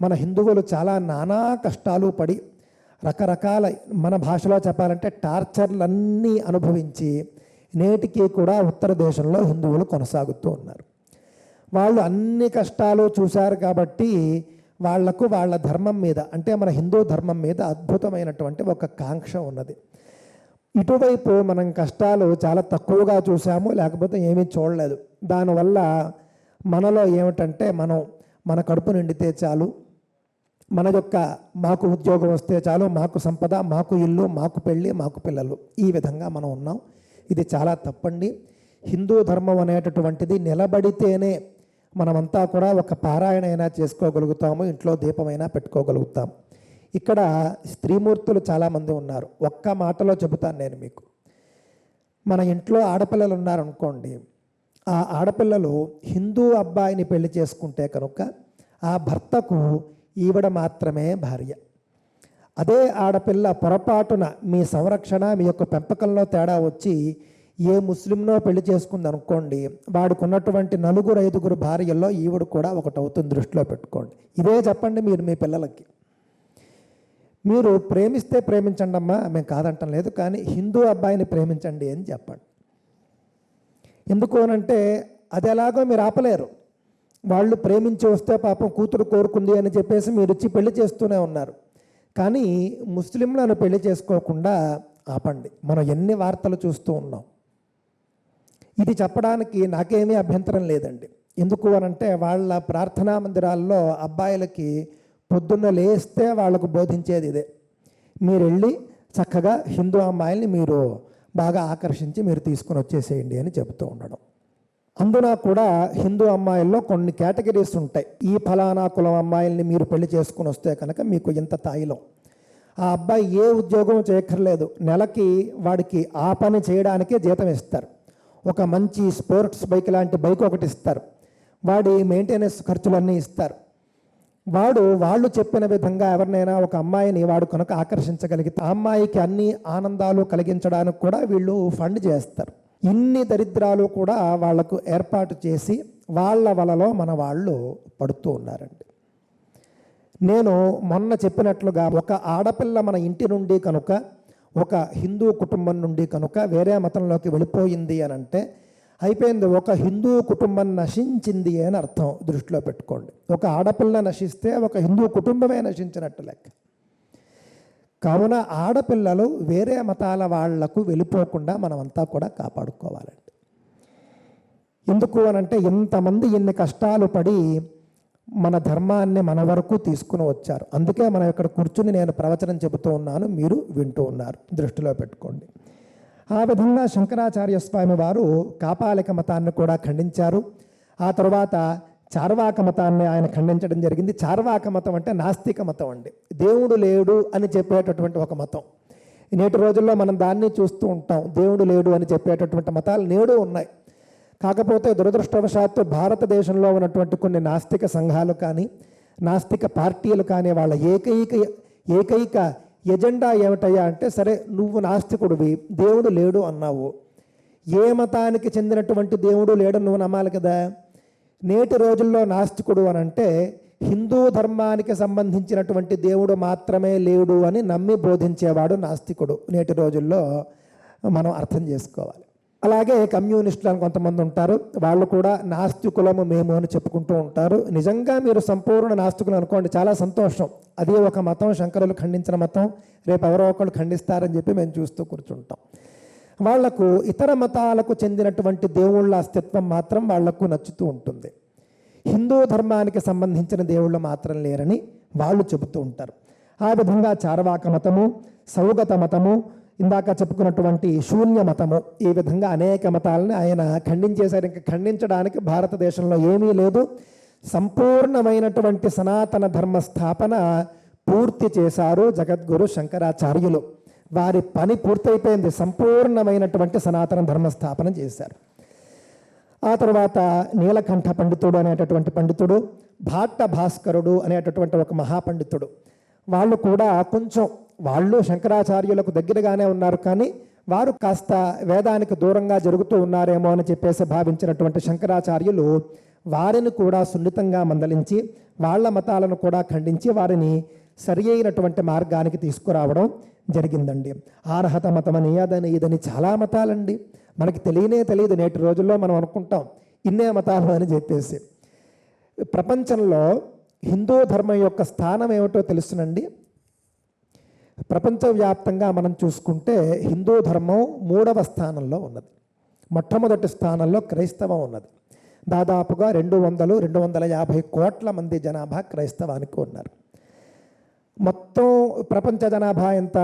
మన హిందువులు చాలా నానా కష్టాలు పడి రకరకాల, మన భాషలో చెప్పాలంటే టార్చర్లన్నీ అనుభవించి నేటికి కూడా ఉత్తర దేశంలో హిందువులు కొనసాగుతూ ఉన్నారు. వాళ్ళు అన్ని కష్టాలు చూశారు కాబట్టి వాళ్లకు వాళ్ళ ధర్మం మీద, అంటే మన హిందూ ధర్మం మీద అద్భుతమైనటువంటి ఒక కాంక్ష ఉన్నది. ఇటువైపు మనం కష్టాలు చాలా తక్కువగా చూసాము, లేకపోతే ఏమీ చూడలేదు. దానివల్ల మనలో ఏమిటంటే మన కడుపు నిండితే చాలు, మాకు ఉద్యోగం వస్తే చాలు, మాకు సంపద, మాకు ఇల్లు, మాకు పెళ్ళి, మాకు పిల్లలు, ఈ విధంగా మనం ఉన్నాం. ఇది చాలా తప్పండి. హిందూ ధర్మం అనేటటువంటిది నిలబడితేనే మనమంతా కూడా ఒక పారాయణ అయినా చేసుకోగలుగుతాము, ఇంట్లో దీపమైనా పెట్టుకోగలుగుతాం. ఇక్కడ స్త్రీమూర్తులు చాలామంది ఉన్నారు. ఒక్క మాటలో చెబుతాను నేను మీకు. మన ఇంట్లో ఆడపిల్లలు ఉన్నారనుకోండి, ఆ ఆడపిల్లలు హిందూ అబ్బాయిని పెళ్లి చేసుకుంటే కనుక ఆ భర్తకు ఈవిడ మాత్రమే భార్య. అదే ఆడపిల్ల పొరపాటున మీ సంరక్షణ, మీ యొక్క పెంపకంలో తేడా వచ్చి ఏ ముస్లింనో పెళ్లి చేసుకుంది అనుకోండి, వాడికి ఉన్నటువంటి 4-5 భార్యల్లో ఈవిడ కూడా ఒకటి అవుతుంది. దృష్టిలో పెట్టుకోండి. ఇదే చెప్పండి మీరు మీ పిల్లలకి. మీరు ప్రేమిస్తే ప్రేమించండి అమ్మా, మేము కాదంటం లేదు, కానీ హిందూ అబ్బాయిని ప్రేమించండి అని చెప్పండి. ఎందుకు అనంటే అది ఎలాగో మీరు ఆపలేరు. వాళ్ళు ప్రేమించి వస్తే పాపం కూతురు కోరుకుంది అని చెప్పేసి మీరు ఇచ్చి పెళ్లి చేస్తూనే ఉన్నారు. కానీ ముస్లింలను పెళ్లి చేసుకోకుండా ఆపండి. మనం ఎన్ని వార్తలు చూస్తూ ఉన్నాం. ఇది చెప్పడానికి నాకేమీ అభ్యంతరం లేదండి. ఎందుకు అనంటే వాళ్ళ ప్రార్థనా మందిరాల్లో అబ్బాయిలకి పొద్దున్న లేస్తే వాళ్ళకు బోధించేది ఇదే. మీరు వెళ్ళి చక్కగా హిందూ అమ్మాయిల్ని మీరు బాగా ఆకర్షించి మీరు తీసుకుని వచ్చేసేయండి అని చెబుతూ ఉండడం. అందున కూడా హిందూ అమ్మాయిల్లో కొన్ని కేటగిరీస్ ఉంటాయి. ఈ ఫలానా కులం అమ్మాయిల్ని మీరు పెళ్లి చేసుకుని వస్తే కనుక మీకు ఇంత తాయిలం. ఆ అబ్బాయి ఏ ఉద్యోగం చేయక్కర్లేదు, నెలకి వాడికి ఆ పని చేయడానికే జీతం ఇస్తారు. ఒక మంచి స్పోర్ట్స్ బైక్ లాంటి బైక్ ఒకటి ఇస్తారు. వాడి మెయింటెనెన్స్ ఖర్చులన్నీ ఇస్తారు. వాళ్ళు చెప్పిన విధంగా ఎవరినైనా ఒక అమ్మాయిని వాడు కనుక ఆకర్షించగలిగితే ఆ అమ్మాయికి అన్ని ఆనందాలు కలిగించడానికి కూడా వీళ్ళు ఫండ్ చేస్తారు. ఇన్ని దరిద్రాలు కూడా వాళ్లకు ఏర్పాటు చేసి వాళ్ళ వలలో మన వాళ్ళు పడుతూ ఉన్నారండి. నేను మొన్న చెప్పినట్లుగా ఒక ఆడపిల్ల మన ఇంటి నుండి కనుక, ఒక హిందూ కుటుంబం నుండి కనుక వేరే మతంలోకి వెళ్ళిపోయింది అని అంటే అయిపోయింది, ఒక హిందూ కుటుంబం నశించింది అని అర్థం. దృష్టిలో పెట్టుకోండి. ఒక ఆడపిల్ల నశిస్తే ఒక హిందూ కుటుంబమే నశించినట్టు లెక్క. కావున ఆడపిల్లలు వేరే మతాల వాళ్లకు వెళ్ళిపోకుండా మనమంతా కూడా కాపాడుకోవాలండి. ఎందుకు అనంటే ఇంతమంది ఇన్ని కష్టాలు పడి మన ధర్మాన్ని మన వరకు తీసుకుని వచ్చారు. అందుకే మనం ఇక్కడ కూర్చుని నేను ప్రవచనం చెబుతూ ఉన్నాను, మీరు వింటూ ఉన్నారు. దృష్టిలో పెట్టుకోండి. ఆ విధంగా శంకరాచార్య స్వామి వారు కాపాలిక మతాన్ని కూడా ఖండించారు. ఆ తర్వాత చార్వాక మతాన్ని ఆయన ఖండించడం జరిగింది. చార్వాక మతం అంటే నాస్తిక మతం అండి. దేవుడు లేడు అని చెప్పేటటువంటి ఒక మతం. నేటి రోజుల్లో మనం దాన్ని చూస్తూ ఉంటాం. దేవుడు లేడు అని చెప్పేటటువంటి మతాలు నేడు ఉన్నాయి. కాకపోతే దురదృష్టవశాత్తు భారతదేశంలో ఉన్నటువంటి కొన్ని నాస్తిక సంఘాలు కానీ, నాస్తిక పార్టీలు కానీ వాళ్ళ ఏకైక ఎజెండా ఏమిటయ్యా అంటే, సరే నువ్వు నాస్తికుడివి, దేవుడు లేడు అన్నావు, ఏ మతానికి చెందినటువంటి దేవుడు లేడు నువ్వు నమ్మాలి కదా. నేటి రోజుల్లో నాస్తికుడు అని అంటే హిందూ ధర్మానికి సంబంధించినటువంటి దేవుడు మాత్రమే లేడు అని నమ్మి బోధించేవాడు నాస్తికుడు. నేటి రోజుల్లో మనం అర్థం చేసుకోవాలి. అలాగే కమ్యూనిస్టులు అని కొంతమంది ఉంటారు, వాళ్ళు కూడా నాస్తికులము మేము అని చెప్పుకుంటూ ఉంటారు. నిజంగా మీరు సంపూర్ణ నాస్తికులు అనుకోండి, చాలా సంతోషం. అది ఒక మతం, శంకరులు ఖండించిన మతం, రేపు ఎవరో ఒకళ్ళు ఖండిస్తారని చెప్పి మేము చూస్తూ కూర్చుంటాం. వాళ్లకు ఇతర మతాలకు చెందినటువంటి దేవుళ్ళ అస్తిత్వం మాత్రం వాళ్లకు నచ్చుతూ ఉంటుంది. హిందూ ధర్మానికి సంబంధించిన దేవుళ్ళు మాత్రం లేరని వాళ్ళు చెబుతూ ఉంటారు. ఆ విధంగా చార్వాక మతము, సౌగత మతము, ఇందాక చెప్పుకున్నటువంటి శూన్య మతము, ఈ విధంగా అనేక మతాలని ఆయన ఖండించేశారు. ఇంకా ఖండించడానికి భారతదేశంలో ఏమీ లేదు. సంపూర్ణమైనటువంటి సనాతన ధర్మ స్థాపన పూర్తి చేశారు జగద్గురు శంకరాచార్యులు. వారి పని పూర్తయిపోయింది, సంపూర్ణమైనటువంటి సనాతన ధర్మ స్థాపన చేశారు. ఆ తర్వాత నీలకంఠ పండితుడు అనేటటువంటి పండితుడు, భాట్ట భాస్కరుడు అనేటటువంటి ఒక మహాపండితుడు, వాళ్ళు కూడా కొంచెం వాళ్ళు శంకరాచార్యులకు దగ్గరగానే ఉన్నారు, కానీ వారు కాస్త వేదానికి దూరంగా జరుగుతూ ఉన్నారేమో అని చెప్పేసి భావించినటువంటి శంకరాచార్యులు వారిని కూడా సున్నితంగా మందలించి వాళ్ళ మతాలను కూడా ఖండించి వారిని సరి అయినటువంటి మార్గానికి తీసుకురావడం జరిగిందండి. ఆర్హత మతమని అదని ఇదని చాలా మతాలండి, మనకి తెలియదు. నేటి రోజుల్లో మనం అనుకుంటాం ఇన్నే మతాలు అని చెప్పేసి. ప్రపంచంలో హిందూ ధర్మం యొక్క స్థానం ఏమిటో తెలుసునండి. ప్రపంచవ్యాప్తంగా మనం చూసుకుంటే హిందూ ధర్మం 3వ స్థానంలో ఉన్నది. మొట్టమొదటి స్థానంలో క్రైస్తవం ఉన్నది. దాదాపుగా 200-250 కోట్ల మంది జనాభా క్రైస్తవానికి ఉన్నారు. మొత్తం ప్రపంచ జనాభా ఎంత?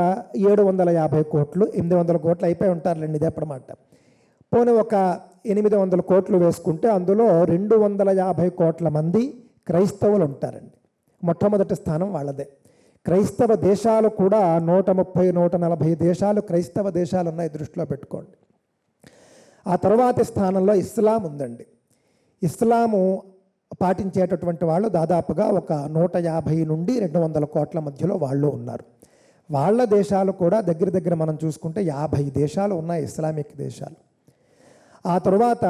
750 కోట్లు, 800 కోట్లు అయిపోయి ఉంటారులేండి, ఇది ఎప్పటిమాట. పోనీ ఒక 800 కోట్లు వేసుకుంటే అందులో 250 కోట్ల మంది క్రైస్తవులు ఉంటారండి. మొట్టమొదటి స్థానం వాళ్ళదే. క్రైస్తవ దేశాలు కూడా 130-140 దేశాలు క్రైస్తవ దేశాలు ఉన్నాయి, దృష్టిలో పెట్టుకోండి. ఆ తర్వాతి స్థానంలో ఇస్లాం ఉందండి. ఇస్లాము పాటించేటటువంటి వాళ్ళు దాదాపుగా ఒక 150-200 కోట్ల మధ్యలో వాళ్ళు ఉన్నారు. వాళ్ళ దేశాలు కూడా దగ్గర మనం చూసుకుంటే 50 దేశాలు ఉన్నాయి, ఇస్లామిక్ దేశాలు. ఆ తరువాత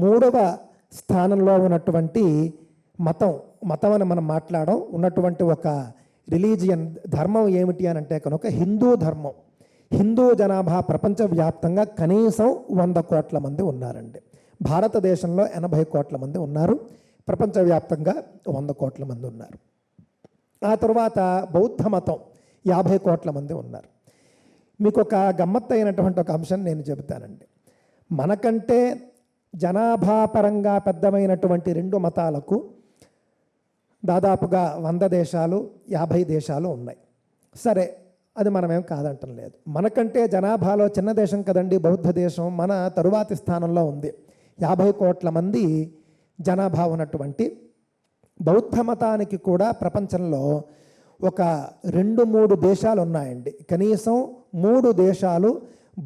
3వ స్థానంలో ఉన్నటువంటి మతం అని మనం మాట్లాడడం ఉన్నటువంటి ఒక రిలీజియన్ ధర్మం ఏమిటి అని అంటే కనుక హిందూ ధర్మం. హిందూ జనాభా ప్రపంచవ్యాప్తంగా కనీసం 100 కోట్ల మంది ఉన్నారండి. భారతదేశంలో 80 కోట్ల మంది ఉన్నారు, ప్రపంచవ్యాప్తంగా 100 కోట్ల మంది ఉన్నారు. ఆ తర్వాత బౌద్ధ మతం 50 కోట్ల మంది ఉన్నారు. మీకు ఒక గమ్మత్తు అయినటువంటి ఒక అంశం నేను చెబుతానండి. మనకంటే జనాభా పరంగా పెద్దమైనటువంటి 2 మతాలకు దాదాపుగా 100 దేశాలు 50 దేశాలు ఉన్నాయి. సరే, అది మనమేం కాదంటం లేదు. మనకంటే జనాభాలో చిన్న దేశం కదండి బౌద్ధ దేశం, మన తరువాతి స్థానంలో ఉంది. 50 కోట్ల మంది జనాభా ఉన్నటువంటి బౌద్ధ మతానికి కూడా ప్రపంచంలో ఒక 2-3 దేశాలు ఉన్నాయండి. కనీసం 3 దేశాలు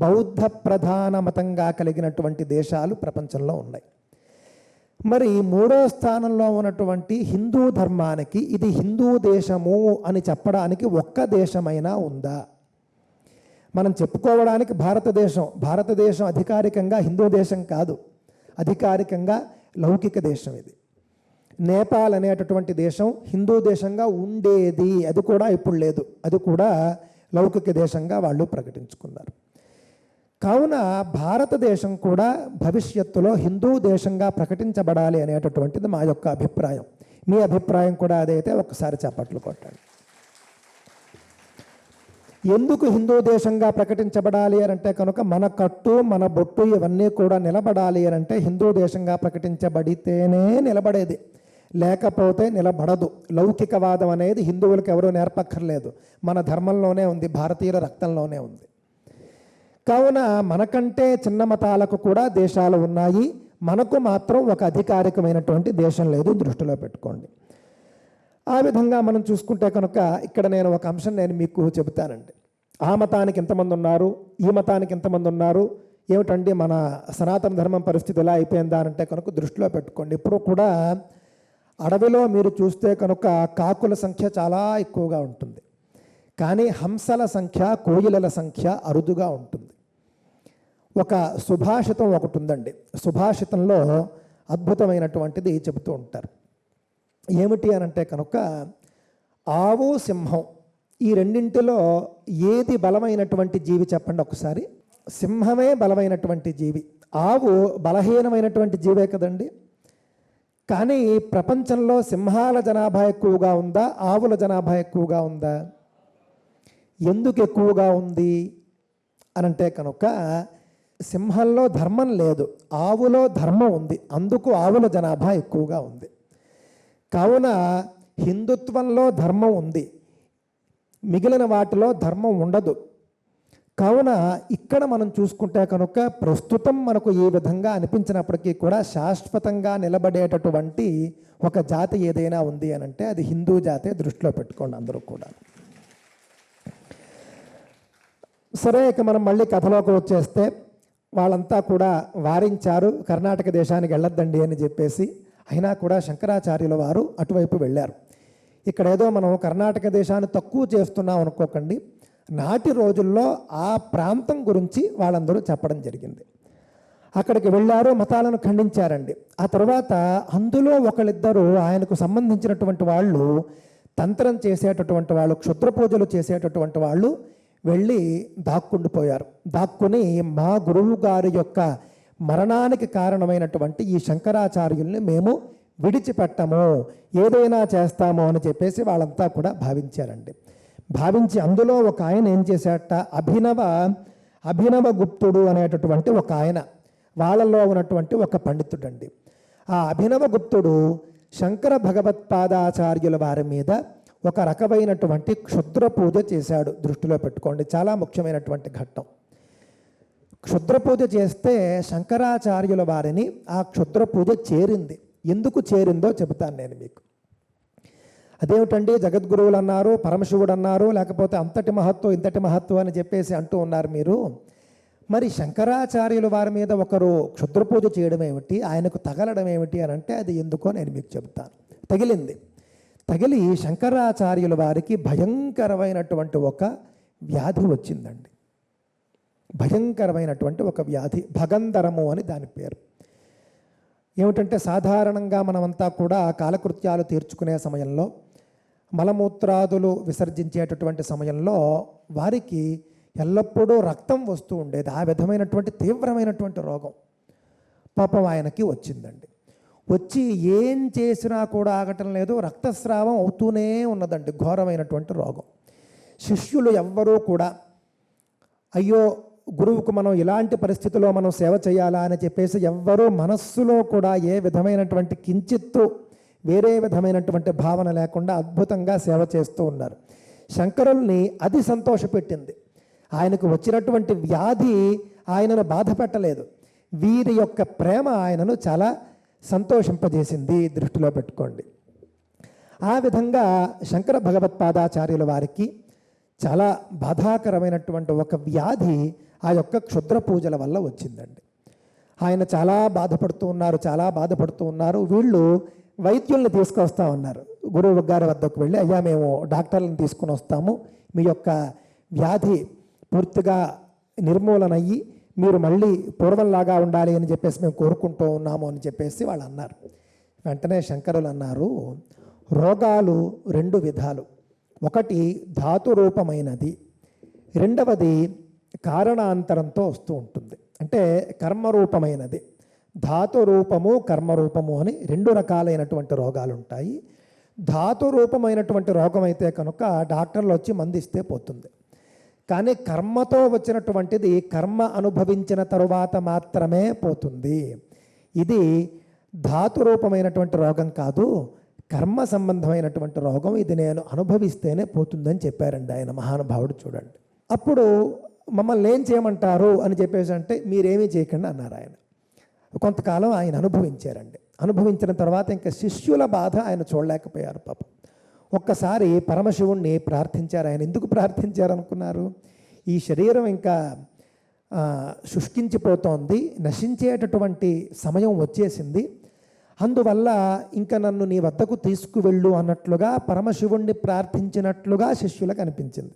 బౌద్ధ ప్రధాన మతంగా కలిగినటువంటి దేశాలు ప్రపంచంలో ఉన్నాయి. మరి 3వ స్థానంలో ఉన్నటువంటి హిందూ ధర్మానికి ఇది హిందూ దేశము అని చెప్పడానికి ఒక్క దేశమైనా ఉందా? మనం చెప్పుకోవడానికి భారతదేశం అధికారికంగా హిందూ దేశం కాదు, అధికారికంగా లౌకిక దేశం ఇది. నేపాల్ అనేటటువంటి దేశం హిందూ దేశంగా ఉండేది, అది కూడా ఇప్పుడు లేదు, అది కూడా లౌకిక దేశంగా వాళ్ళు ప్రకటించుకున్నారు. కావున భారతదేశం కూడా భవిష్యత్తులో హిందూ దేశంగా ప్రకటించబడాలి అనేటటువంటిది మా యొక్క అభిప్రాయం. మీ అభిప్రాయం కూడా అదైతే ఒక్కసారి చప్పట్లు కొట్టండి. ఎందుకు హిందూ దేశంగా ప్రకటించబడాలి అని అంటే కనుక మన కట్టు మన బొట్టు ఇవన్నీ కూడా నిలబడాలి అని అంటే హిందూ దేశంగా ప్రకటించబడితేనే నిలబడేది, లేకపోతే నిలబడదు. లౌకికవాదం అనేది హిందువులకు ఎవరూ నేర్పక్కర్లేదు, మన ధర్మంలోనే ఉంది, భారతీయుల రక్తంలోనే ఉంది. కావున మనకంటే చిన్న మతాలకు కూడా దేశాలు ఉన్నాయి, మనకు మాత్రం ఒక అధికారికమైనటువంటి దేశం లేదు, దృష్టిలో పెట్టుకోండి. ఆ విధంగా మనం చూసుకుంటే కనుక ఇక్కడ నేను ఒక అంశం మీకు చెబుతానండి. ఆ మతానికి ఎంతమంది ఉన్నారు, ఈ మతానికి ఎంతమంది ఉన్నారు, ఏమిటండి మన సనాతన ధర్మం పరిస్థితి ఎలా అయిపోయిందా అంటే కనుక దృష్టిలో పెట్టుకోండి. ఇప్పుడు కూడా అడవిలో మీరు చూస్తే కనుక కాకుల సంఖ్య చాలా ఎక్కువగా ఉంటుంది, కానీ హంసల సంఖ్య, కోయిలల సంఖ్య అరుదుగా ఉంటుంది. ఒక సుభాషితం ఒకటి ఉందండి, సుభాషితంలో అద్భుతమైనటువంటిది చెబుతూ ఉంటారు. ఏమిటి అని అంటే కనుక ఆవు సింహం ఈ రెండింటిలో ఏది బలమైనటువంటి జీవి చెప్పండి ఒకసారి. సింహమే బలమైనటువంటి జీవి, ఆవు బలహీనమైనటువంటి జీవే కదండి. కానీ ప్రపంచంలో సింహాల జనాభా ఎక్కువగా ఉందా, ఆవుల జనాభా ఎక్కువగా ఉందా? ఎందుకు ఎక్కువగా ఉంది అనంటే కనుక సింహంలో ధర్మం లేదు, ఆవులో ధర్మం ఉంది, అందుకు ఆవుల జనాభా ఎక్కువగా ఉంది. కావున హిందుత్వంలో ధర్మం ఉంది, మిగిలిన వాటిలో ధర్మం ఉండదు. కావున ఇక్కడ మనం చూసుకుంటే కనుక ప్రస్తుతం మనకు ఈ విధంగా అనిపించినప్పటికీ కూడా శాశ్వతంగా నిలబడేటటువంటి ఒక జాతి ఏదైనా ఉంది అని అంటే అది హిందూ జాతే. దృష్టిలో పెట్టుకోండి అందరూ కూడా. సరే, ఇక మనం మళ్ళీ కథలోకి వచ్చేస్తే వాళ్ళంతా కూడా వారించారు కర్ణాటక దేశానికి వెళ్ళొద్దండి అని చెప్పేసి. అయినా కూడా శంకరాచార్యుల వారు అటువైపు వెళ్ళారు. ఇక్కడ ఏదో మనం కర్ణాటక దేశాన్ని తక్కువ చేస్తున్నాం అనుకోకండి. నాటి రోజుల్లో ఆ ప్రాంతం గురించి వాళ్ళందరూ చెప్పడం జరిగింది. అక్కడికి వెళ్ళారు, మతాలను ఖండించారండి. ఆ తర్వాత అందులో ఒకళ్ళిద్దరూ ఆయనకు సంబంధించినటువంటి వాళ్ళు, తంత్రం చేసేటటువంటి వాళ్ళు, క్షుద్ర పూజలు చేసేటటువంటి వాళ్ళు వెళ్ళి దాక్కుండిపోయారు. దాక్కుని మా గురువు గారి యొక్క మరణానికి కారణమైనటువంటి ఈ శంకరాచార్యుల్ని మేము విడిచిపెట్టము, ఏదైనా చేస్తాము అని చెప్పేసి వాళ్ళంతా కూడా భావించారండి. భావించి అందులో ఒక ఆయన ఏం చేశాట, అభినవ గుప్తుడు అనేటటువంటి ఒక ఆయన, వాళ్ళలో ఉన్నటువంటి ఒక పండితుడండి. ఆ అభినవ గుప్తుడు శంకర భగవత్పాదాచార్యుల వారి మీద ఒక రకమైనటువంటి క్షుద్ర పూజ చేశాడు. దృష్టిలో పెట్టుకోండి, చాలా ముఖ్యమైనటువంటి ఘట్టం. క్షుద్ర పూజ చేస్తే శంకరాచార్యుల వారిని ఆ క్షుద్ర పూజ చేరింది. ఎందుకు చేరిందో చెబుతాను నేను మీకు. అదేమిటండి, జగద్గురువులు అన్నారు, పరమశివుడు అన్నారు, లేకపోతే అంతటి మహత్వం ఇంతటి మహత్వం అని చెప్పేసి అంటూ ఉన్నారు మీరు. మరి శంకరాచార్యుల వారి మీద ఒకరు క్షుద్ర పూజ చేయడం ఏమిటి, ఆయనకు తగలడం ఏమిటి అని అంటే అది ఎందుకో నేను మీకు చెబుతాను. తగిలి శంకరాచార్యుల వారికి భయంకరమైనటువంటి ఒక వ్యాధి వచ్చిందండి. భయంకరమైనటువంటి ఒక వ్యాధి, భగంధరము అని దాని పేరు. ఏమిటంటే సాధారణంగా మనమంతా కూడా కాలకృత్యాలు తీర్చుకునే సమయంలో, మలమూత్రాదులు విసర్జించేటటువంటి సమయంలో వారికి ఎల్లప్పుడూ రక్తం వస్తూ ఉండేది. ఆ విధమైనటువంటి తీవ్రమైనటువంటి రోగం పాపం ఆయనకి వచ్చిందండి. వచ్చి ఏం చేసినా కూడా ఆగటం లేదు, రక్తస్రావం అవుతూనే ఉన్నదండి. ఘోరమైనటువంటి రోగం. శిష్యులు ఎవ్వరూ కూడా అయ్యో గురువుకు మనం ఇలాంటి పరిస్థితిలో మనం సేవ చేయాలా అని చెప్పేసి ఎవ్వరూ మనస్సులో కూడా ఏ విధమైనటువంటి కించిత్తు వేరే విధమైనటువంటి భావన లేకుండా అద్భుతంగా సేవ చేస్తూ ఉన్నారు. శంకరుల్ని అది సంతోషపెట్టింది. ఆయనకు వచ్చినటువంటి వ్యాధి ఆయనను బాధ పెట్టలేదు, వీరి యొక్క ప్రేమ ఆయనను చాలా సంతోషింపజేసింది. దృష్టిలో పెట్టుకోండి. ఆ విధంగా శంకర భగవత్పాదాచార్యుల వారికి చాలా బాధాకరమైనటువంటి ఒక వ్యాధి ఆ యొక్క క్షుద్ర పూజల వల్ల వచ్చిందండి. ఆయన చాలా బాధపడుతూ ఉన్నారు. వీళ్ళు వైద్యుల్ని తీసుకొస్తా ఉన్నారు. గురువు గారి వద్దకు వెళ్ళి, అయ్యా మేము డాక్టర్లను తీసుకుని వస్తాము, మీ యొక్క వ్యాధి పూర్తిగా నిర్మూలన అయ్యి మీరు మళ్ళీ పూర్వంలాగా ఉండాలి అని చెప్పేసి మేము కోరుకుంటూ ఉన్నాము అని చెప్పేసి వాళ్ళు అన్నారు. వెంటనే శంకరులు అన్నారు, రోగాలు రెండు విధాలు. ఒకటి ధాతురూపమైనది, రెండవది కారణాంతరంతో వస్తూ ఉంటుంది, అంటే కర్మరూపమైనది. ధాతురూపము కర్మరూపము అని రెండు రకాలైనటువంటి రోగాలు ఉంటాయి. ధాతురూపమైనటువంటి రోగం అయితే కనుక డాక్టర్లు వచ్చి మందిస్తే పోతుంది. కానీ కర్మతో వచ్చినటువంటిది కర్మ అనుభవించిన తరువాత మాత్రమే పోతుంది. ఇది ధాతురూపమైనటువంటి రోగం కాదు, కర్మ సంబంధమైనటువంటి రోగం. ఇది నేను అనుభవిస్తేనే పోతుందని చెప్పారండి ఆయన మహానుభావుడు. చూడండి, అప్పుడు మమ్మల్ని ఏం చేయమంటారు అని చెప్పేసి అంటే మీరేమీ చేయకండి అన్నారు ఆయన. కొంతకాలం ఆయన అనుభవించారండి. అనుభవించిన తర్వాత ఇంకా శిష్యుల బాధ ఆయన చూడలేకపోయారు పాపం. ఒక్కసారి పరమశివుణ్ణి ప్రార్థించారు. ఆయన ఎందుకు ప్రార్థించారు అనుకున్నారు? ఈ శరీరం ఇంకా శుష్కించిపోతోంది, నశించేటటువంటి సమయం వచ్చేసింది, అందువల్ల ఇంకా నన్ను నీ వద్దకు తీసుకువెళ్ళు అన్నట్లుగా పరమశివుణ్ణి ప్రార్థించినట్లుగా శిష్యులకు అనిపించింది.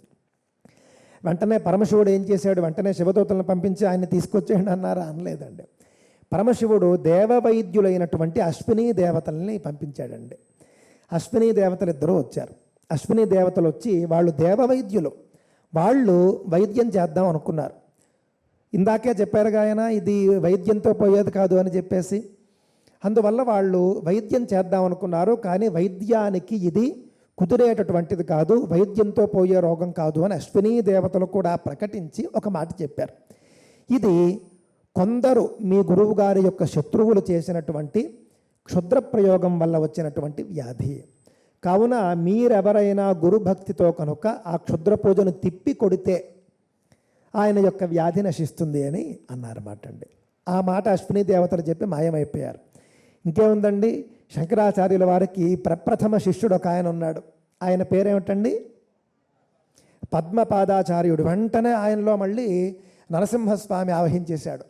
వెంటనే పరమశివుడు ఏం చేశాడు? వెంటనే శివదూతలను పంపించి ఆయన్ని తీసుకొచ్చేయండి అన్నారా? అనలేదండి. పరమశివుడు దేవవైద్యులైనటువంటి అశ్విని దేవతల్ని పంపించాడండి. అశ్విని దేవతలు ఇద్దరూ వచ్చారు. అశ్విని దేవతలు వచ్చి వాళ్ళు దేవవైద్యులు, వాళ్ళు వైద్యం చేద్దాం అనుకున్నారు. ఇందాకే చెప్పారుగా ఆయన, ఇది వైద్యంతో పోయేది కాదు అని చెప్పేసి. అందువల్ల వాళ్ళు వైద్యం చేద్దాం అనుకున్నారు. కానీ వైద్యానికి ఇది కుదిరేటటువంటిది కాదు, వైద్యంతో పోయే రోగం కాదు అని అశ్విని దేవతలు కూడా ప్రకటించి ఒక మాట చెప్పారు. ఇది కొందరు మీ గురువు గారి యొక్క శత్రువులు చేసినటువంటి క్షుద్ర ప్రయోగం వల్ల వచ్చినటువంటి వ్యాధి. కావున మీరెవరైనా గురుభక్తితో కనుక ఆ క్షుద్ర పూజను తిప్పి కొడితే ఆయన యొక్క వ్యాధి నశిస్తుంది అని అన్నారన్నమాట అండి. ఆ మాట అశ్విని దేవతలు చెప్పి మాయమైపోయారు. ఇంకేముందండి, శంకరాచార్యుల వారికి ప్రప్రథమ శిష్యుడు ఒక ఆయన ఉన్నాడు. ఆయన పేరేమిటండి? పద్మపాదాచార్యుడు. వెంటనే ఆయనలో మళ్ళీ నరసింహస్వామి ఆవహించేశాడు.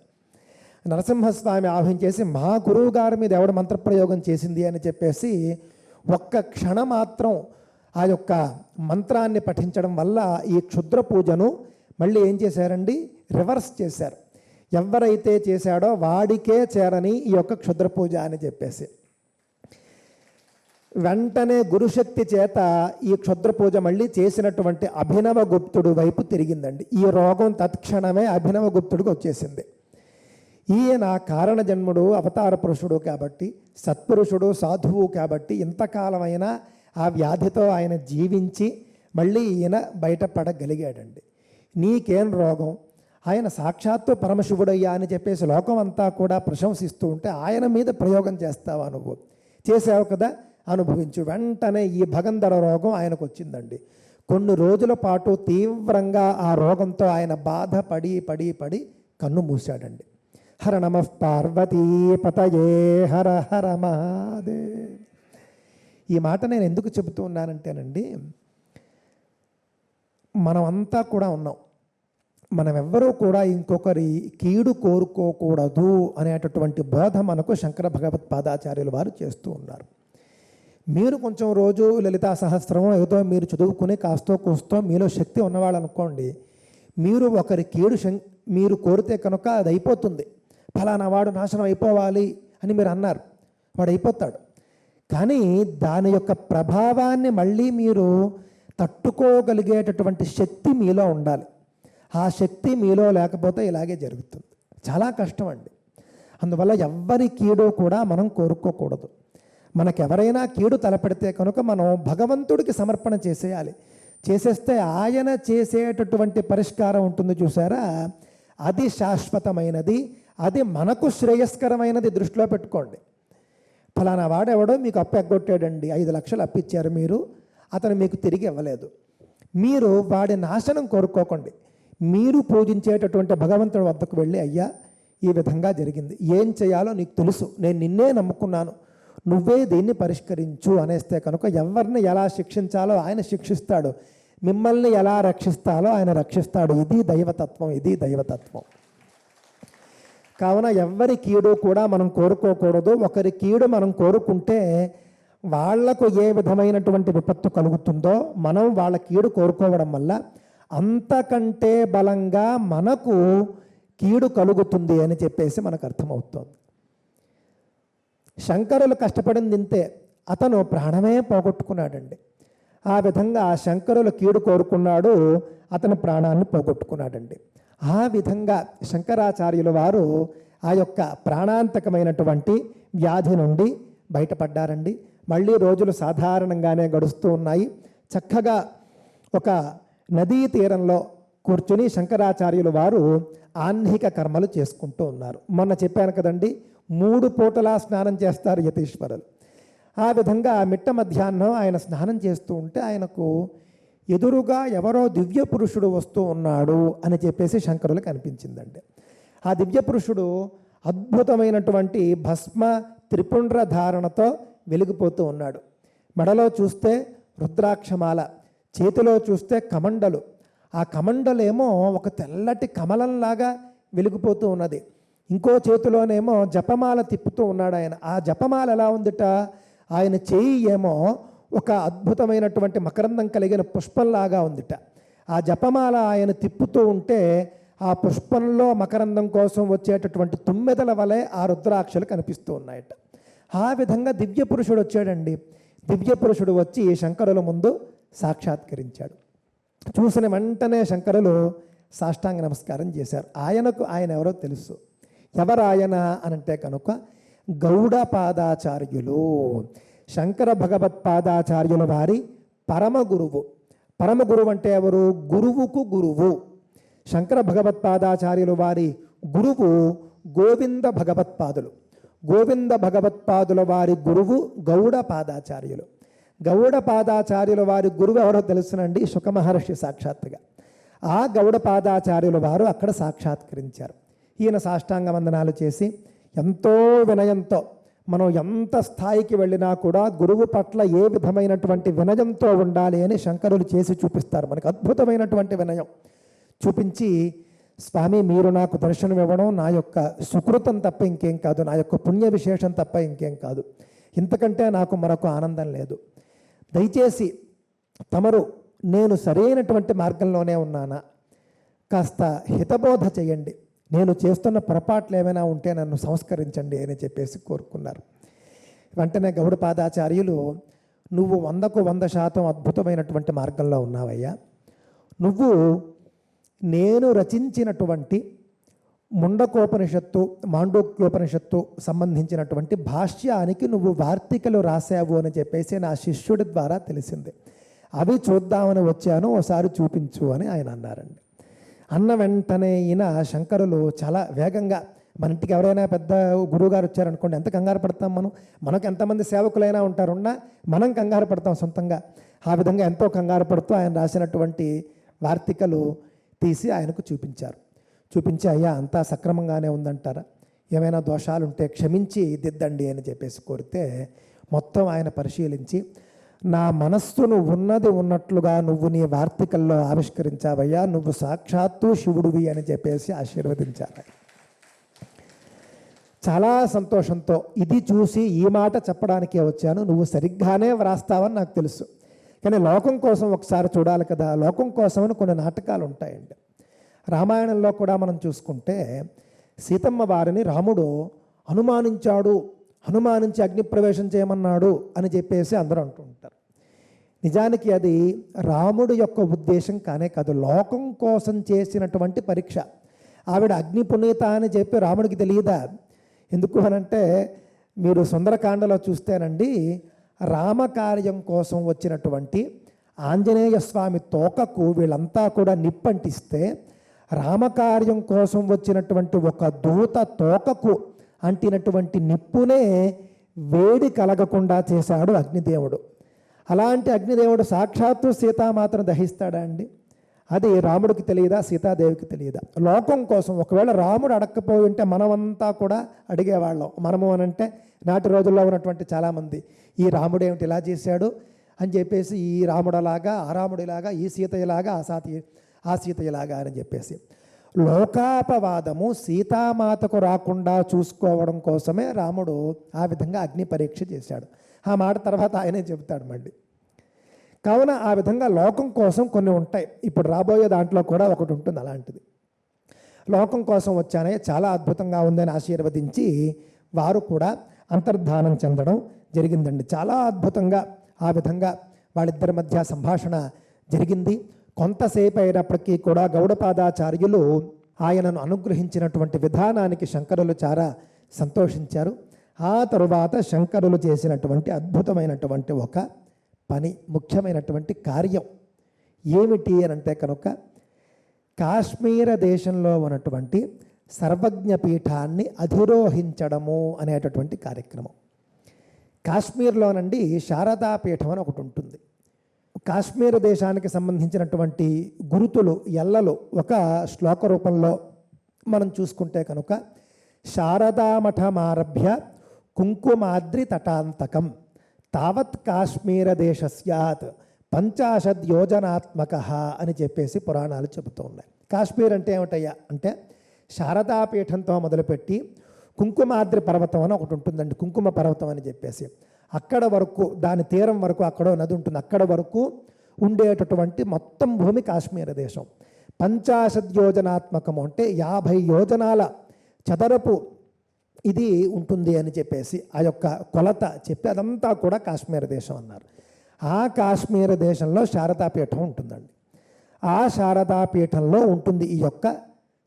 నరసింహస్వామి ఆవహించేసి మా గురువు గారి మీద ఎవడు మంత్రప్రయోగం చేసింది అని చెప్పేసి ఒక్క క్షణం మాత్రం ఆ యొక్క మంత్రాన్ని పఠించడం వల్ల ఈ క్షుద్ర పూజను మళ్ళీ ఏం చేశారండి, రివర్స్ చేశారు. ఎవరైతే చేశాడో వాడికే చేరని ఈ యొక్క క్షుద్ర పూజ అని చెప్పేసి వెంటనే గురుశక్తి చేత ఈ క్షుద్ర పూజ మళ్ళీ చేసినటువంటి అభినవ గుప్తుడు వైపు తిరిగిందండి. ఈ రోగం తత్క్షణమే అభినవ గుప్తుడికి వచ్చేసింది. ఈయన కారణజన్ముడు, అవతార పురుషుడు కాబట్టి, సత్పురుషుడు, సాధువు కాబట్టి ఇంతకాలమైనా ఆ వ్యాధితో ఆయన జీవించి మళ్ళీ ఈయన బయటపడగలిగాడండి. నీకేం రోగం, ఆయన సాక్షాత్తు పరమశివుడయ్యా అని చెప్పేసి లోకం అంతా కూడా ప్రశంసిస్తూ ఉంటే ఆయన మీద ప్రయోగం చేస్తావా నువ్వు? చేసావు కదా, అనుభవించు. వెంటనే ఈ భగంధర రోగం ఆయనకు వచ్చిందండి. కొన్ని రోజుల పాటు తీవ్రంగా ఆ రోగంతో ఆయన బాధపడి పడి పడి కన్ను మూశాడండి. హర నమః పార్వతీ పతయే హర హర మహాదేవ్. ఈ మాట నేను ఎందుకు చెబుతూ ఉన్నానంటేనండి, మనమంతా కూడా ఉన్నాం. మనమెవ్వరూ కూడా ఇంకొకరి కీడు కోరుకోకూడదు అనేటటువంటి బోధ మనకు శంకర భగవత్పాదాచార్యుల వారు చేస్తూ ఉన్నారు. మీరు కొంచెం రోజు లలితా సహస్రం ఏదో మీరు చదువుకుని కాస్తో కూస్తో మీలో శక్తి ఉన్నవాళ్ళు అనుకోండి, మీరు ఒకరి కీడు మీరు కోరితే కనుక అది అయిపోతుంది. ఫలానా వాడు నాశనం అయిపోవాలి అని మీరు అన్నారు, వాడు అయిపోతాడు. కానీ దాని యొక్క ప్రభావాన్ని మళ్ళీ మీరు తట్టుకోగలిగేటటువంటి శక్తి మీలో ఉండాలి. ఆ శక్తి మీలో లేకపోతే ఇలాగే జరుగుతుంది. చాలా కష్టం అండి. అందువల్ల ఎవ్వరి కీడు కూడా మనం కోరుకోకూడదు. మనకెవరైనా కీడు తలపెడితే కనుక మనం భగవంతుడికి సమర్పణ చేసేయాలి. చేసేస్తే ఆయన చేసేటటువంటి పరిష్కారం ఉంటుంది చూసారా, అది శాశ్వతమైనది, అది మనకు శ్రేయస్కరమైనది. దృష్టిలో పెట్టుకోండి. ఫలానా వాడెవడో మీకు అప్పు ఎగ్గొట్టాడండి, 5 లక్షలు అప్పిచ్చారు మీరు, అతను మీకు తిరిగి ఇవ్వలేదు. మీరు వాడి నాశనం కోరుకోకండి. మీరు పూజించేటటువంటి భగవంతుడి వద్దకు వెళ్ళి, అయ్యా ఈ విధంగా జరిగింది, ఏం చేయాలో నీకు తెలుసు, నేను నిన్నే నమ్ముకున్నాను, నువ్వే దీన్ని పరిష్కరించు అనేస్తే కనుక ఎవరిని ఎలా శిక్షించాలో ఆయన శిక్షిస్తాడు, మిమ్మల్ని ఎలా రక్షిస్తాలో ఆయన రక్షిస్తాడు. ఇది దైవతత్వం, ఇది దైవతత్వం. కావున ఎవరి కీడు కూడా మనం కోరుకోకూడదు. ఒకరి కీడు మనం కోరుకుంటే వాళ్లకు ఏ విధమైనటువంటి విపత్తు కలుగుతుందో మనం వాళ్ళ కీడు కోరుకోవడం వల్ల అంతకంటే బలంగా మనకు కీడు కలుగుతుంది అని చెప్పేసి మనకు అర్థమవుతుంది. శంకరులు కష్టపడింది ఇంతే, అతను ప్రాణమే పోగొట్టుకున్నాడండి. ఆ విధంగా శంకరులు కీడు కోరుకున్నాడు, అతను ప్రాణాన్ని పోగొట్టుకున్నాడండి. ఆ విధంగా శంకరాచార్యుల వారు ఆ యొక్క ప్రాణాంతకమైనటువంటి వ్యాధి నుండి బయటపడ్డారండి. మళ్ళీ రోజులు సాధారణంగానే గడుస్తూ ఉన్నాయి. చక్కగా ఒక నదీ తీరంలో కూర్చుని శంకరాచార్యుల వారు ఆహ్నిక కర్మలు చేసుకుంటూ ఉన్నారు. మొన్న చెప్పాను కదండి, 3 పూటలా స్నానం చేస్తారు యతీశ్వరులు. ఆ విధంగా మిట్ట మధ్యాహ్నం ఆయన స్నానం చేస్తూ ఉంటే ఆయనకు ఎదురుగా ఎవరో దివ్య పురుషుడు వస్తూ ఉన్నాడు అని చెప్పేసి శంకరులకు అనిపించిందండి. ఆ దివ్య పురుషుడు అద్భుతమైనటువంటి భస్మ త్రిపుండ్ర ధారణతో వెలిగిపోతూ ఉన్నాడు. మెడలో చూస్తే రుద్రాక్షమాల, చేతిలో చూస్తే కమండలు. ఆ కమండలేమో ఒక తెల్లటి కమలంలాగా వెలిగిపోతూ ఉన్నది. ఇంకో చేతిలోనేమో జపమాల తిప్పుతూ ఉన్నాడు ఆయన. ఆ జపమాల ఎలా ఉందిట, ఆయన చేయి ఏమో ఒక అద్భుతమైనటువంటి మకరందం కలిగిన పుష్పంలాగా ఉందిట. ఆ జపమాల ఆయన తిప్పుతూ ఉంటే ఆ పుష్పంలో మకరందం కోసం వచ్చేటటువంటి తుమ్మెదల వలె ఆ రుద్రాక్షలు కనిపిస్తూ ఉన్నాయట. ఆ విధంగా దివ్య పురుషుడు వచ్చాడండి. దివ్య పురుషుడు వచ్చి శంకరుల ముందు సాక్షాత్కరించాడు. చూసిన వెంటనే శంకరులు సాష్టాంగ నమస్కారం చేశారు. ఆయన ఎవరో తెలుసు. ఎవరు ఆయన అనంటే కనుక గౌడపాదాచార్యులు, శంకర భగవత్పాదాచార్యుల వారి పరమ గురువు. పరమ గురువు అంటే ఎవరు? గురువుకు గురువు. శంకర భగవత్పాదాచార్యులు వారి గురువు గోవింద భగవత్పాదులు. గోవింద భగవత్పాదుల వారి గురువు గౌడపాదాచార్యులు. గౌడపాదాచార్యుల వారి గురువు ఎవరో తెలుసునండి, శుకమహర్షి సాక్షాత్తుగా. ఆ గౌడపాదాచార్యుల వారు అక్కడ సాక్షాత్కరించారు. ఈయన సాష్టాంగ వందనాలు చేసి ఎంతో వినయంతో, మనం ఎంత స్థాయికి వెళ్ళినా కూడా గురువు పట్ల ఏ విధమైనటువంటి వినయంతో ఉండాలి అని శంకరులు చేసి చూపిస్తారు. మనకు అద్భుతమైనటువంటి వినయం చూపించి, స్వామి మీరు నాకు దర్శనం ఇవ్వడం నా యొక్క సుకృతం తప్ప ఇంకేం కాదు, నా యొక్క పుణ్య విశేషం తప్ప ఇంకేం కాదు, ఇంతకంటే నాకు మరొక ఆనందం లేదు. దయచేసి తమరు నేను సరైనటువంటి మార్గంలోనే ఉన్నానా, కాస్త హితబోధ చేయండి, నేను చేస్తున్న పొరపాట్లు ఏమైనా ఉంటే నన్ను సంస్కరించండి అని చెప్పేసి కోరుకున్నారు. వెంటనే గౌడపాదాచార్యులు, నువ్వు 100% అద్భుతమైనటువంటి మార్గంలో ఉన్నావయ్యా. నువ్వు నేను రచించినటువంటి ముండకోపనిషత్తు, మాండూక్యోపనిషత్తు సంబంధించినటువంటి భాష్యానికి నువ్వు వార్తికలు రాశావు అని చెప్పేసి నా శిష్యుడి ద్వారా తెలిసింది. అవి చూద్దామని వచ్చాను, ఒకసారి చూపించు అని ఆయన అన్నారండి. అన్న వెంటనే ఈయన శంకరులు చాలా వేగంగా, మన ఇంటికి ఎవరైనా పెద్ద గురువుగారు వచ్చారనుకోండి, ఎంత కంగారు పడతాం మనం. మనకు ఎంతమంది సేవకులైనా ఉంటారున్నా మనం కంగారు పడతాం సొంతంగా. ఆ విధంగా ఎంతో కంగారు పడుతూ ఆయన రాసినటువంటి వార్తికలు తీసి ఆయనకు చూపించారు. చూపించి, అయ్యా అంతా సక్రమంగానే ఉందంటారా, ఏమైనా దోషాలు ఉంటే క్షమించి దిద్దండి అని చెప్పేసి కోరితే, మొత్తం ఆయన పరిశీలించి, నా మనస్సును ఉన్నది ఉన్నట్లుగా నువ్వు నీ వార్తికల్లో ఆవిష్కరించావయ్యా, నువ్వు సాక్షాత్తు శివుడివి అని చెప్పేసి ఆశీర్వదించారు. చాలా సంతోషంతో ఇది చూసి ఈ మాట చెప్పడానికే వచ్చాను, నువ్వు సరిగ్గానే వ్రాస్తావని నాకు తెలుసు, కానీ లోకం కోసం ఒకసారి చూడాలి కదా, లోకం కోసమని కొన్ని నాటకాలు ఉంటాయండి. రామాయణంలో కూడా మనం చూసుకుంటే సీతమ్మ వారిని రాముడు అనుమానించి అగ్నిప్రవేశం చేయమన్నాడు అని చెప్పేసి అందరూ అంటూ ఉంటారు. నిజానికి అది రాముడు యొక్క ఉద్దేశం కానే కాదు, లోకం కోసం చేసినటువంటి పరీక్ష. ఆవిడ అగ్ని పునీత అని చెప్పి రాముడికి తెలియదా? ఎందుకు అనంటే, మీరు సుందరకాండలో చూస్తేనండి, రామకార్యం కోసం వచ్చినటువంటి ఆంజనేయ స్వామి తోకకు వీళ్ళంతా కూడా నిప్పంటిస్తే, రామకార్యం కోసం వచ్చినటువంటి ఒక దూత తోకకు అంటినటువంటి నిప్పునే వేడి కలగకుండా చేశాడు అగ్నిదేవుడు. అలాంటి అగ్నిదేవుడు సాక్షాత్తు సీతామాతను దహిస్తాడా అండి? అది రాముడికి తెలియదా, సీతాదేవికి తెలియదా? లోకం కోసం ఒకవేళ రాముడు అడక్కపోయి ఉంటే మనమంతా కూడా అడిగేవాళ్ళం. మనము అనంటే నాటి రోజుల్లో ఉన్నటువంటి చాలామంది, ఈ రాముడు ఏమిటి ఇలా చేశాడు అని చెప్పేసి, ఈ రాముడలాగా, ఆ రాముడిలాగా, ఈ సీతయ్యలాగా, ఆ సీతయ్యలాగా అని చెప్పేసి. లోకాపవాదము సీతామాతకు రాకుండా చూసుకోవడం కోసమే రాముడు ఆ విధంగా అగ్ని పరీక్ష చేశాడు. ఆ మాట తర్వాత ఆయనే చెబుతాడు మళ్ళీ. కావున ఆ విధంగా లోకం కోసం కొన్ని ఉంటాయి. ఇప్పుడు రాబోయే దాంట్లో కూడా ఒకటి ఉంటుంది అలాంటిది. లోకం కోసం వచ్చానే, చాలా అద్భుతంగా ఉందని ఆశీర్వదించి వారు కూడా అంతర్ధానం చెందడం జరిగిందండి. చాలా అద్భుతంగా ఆ విధంగా వాళ్ళిద్దరి మధ్య సంభాషణ జరిగింది. కొంతసేపు అయినప్పటికీ కూడా గౌడపాదాచార్యులు ఆయనను అనుగ్రహించినటువంటి విధానానికి శంకరులు చాలా సంతోషించారు. ఆ తరువాత శంకరులు చేసినటువంటి అద్భుతమైనటువంటి ఒక పని, ముఖ్యమైనటువంటి కార్యం ఏమిటి అని అంటే కనుక, కాశ్మీర దేశంలో ఉన్నటువంటి సర్వజ్ఞ పీఠాన్ని అధిరోహించడము అనేటటువంటి కార్యక్రమం. కాశ్మీర్లోనండి శారదా పీఠం అని ఒకటి ఉంటుంది. కాశ్మీర దేశానికి సంబంధించినటువంటి గురుతులు, ఎల్లలు ఒక శ్లోక రూపంలో మనం చూసుకుంటే కనుక, శారదామఠమారభ్య కుంకుమాద్రి తటాంతకం తావత్ కాశ్మీర దేశస్యాత్ 50 యోజనాత్మక అని చెప్పేసి పురాణాలు చెబుతూ ఉన్నాయి. కాశ్మీర్ అంటే ఏమిటయ్యా అంటే, శారదాపీఠంతో మొదలుపెట్టి కుంకుమాద్రి పర్వతం అని ఒకటి ఉంటుందండి, కుంకుమ పర్వతం అని చెప్పేసి, అక్కడ వరకు, దాని తీరం వరకు, అక్కడో నది ఉంటుంది, అక్కడ వరకు ఉండేటటువంటి మొత్తం భూమి కాశ్మీర దేశం. 50 యోజనాత్మకము అంటే 50 యోజనాల చదరపు ఇది ఉంటుంది అని చెప్పేసి ఆ యొక్క కొలత చెప్పి అదంతా కూడా కాశ్మీర దేశం అన్నారు. ఆ కాశ్మీర దేశంలో శారదాపీఠం ఉంటుందండి. ఆ శారదాపీఠంలో ఉంటుంది ఈ యొక్క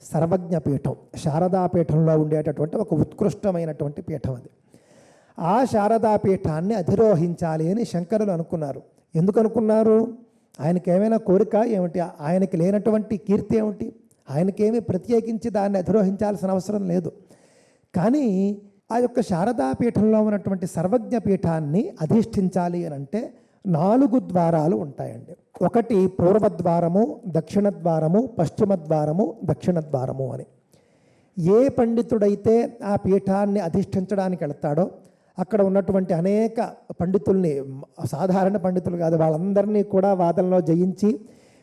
సర్వజ్ఞ పీఠం. శారదాపీఠంలో ఉండేటటువంటి ఒక ఉత్కృష్టమైనటువంటి పీఠం అది. ఆ శారదాపీఠాన్ని అధిరోహించాలి అని శంకరులు అనుకున్నారు. ఎందుకు అనుకున్నారు? ఆయనకి ఏమైనా కోరిక ఏమిటి? ఆయనకి లేనటువంటి కీర్తి ఏమిటి? ఆయనకేమీ ప్రత్యేకించి దాన్ని అధిరోహించాల్సిన అవసరం లేదు. కానీ ఆ యొక్క శారదాపీఠంలో ఉన్నటువంటి సర్వజ్ఞ పీఠాన్ని అధిష్ఠించాలి అని అంటే 4 ద్వారాలు ఉంటాయండి. ఒకటి పూర్వద్వారము, దక్షిణ ద్వారము, పశ్చిమ ద్వారము, దక్షిణ ద్వారము అని. ఏ పండితుడైతే ఆ పీఠాన్ని అధిష్ఠించడానికి వెళ్తాడో అక్కడ ఉన్నటువంటి అనేక పండితుల్ని, సాధారణ పండితులు కాదు, వాళ్ళందరినీ కూడా వాదనలో జయించి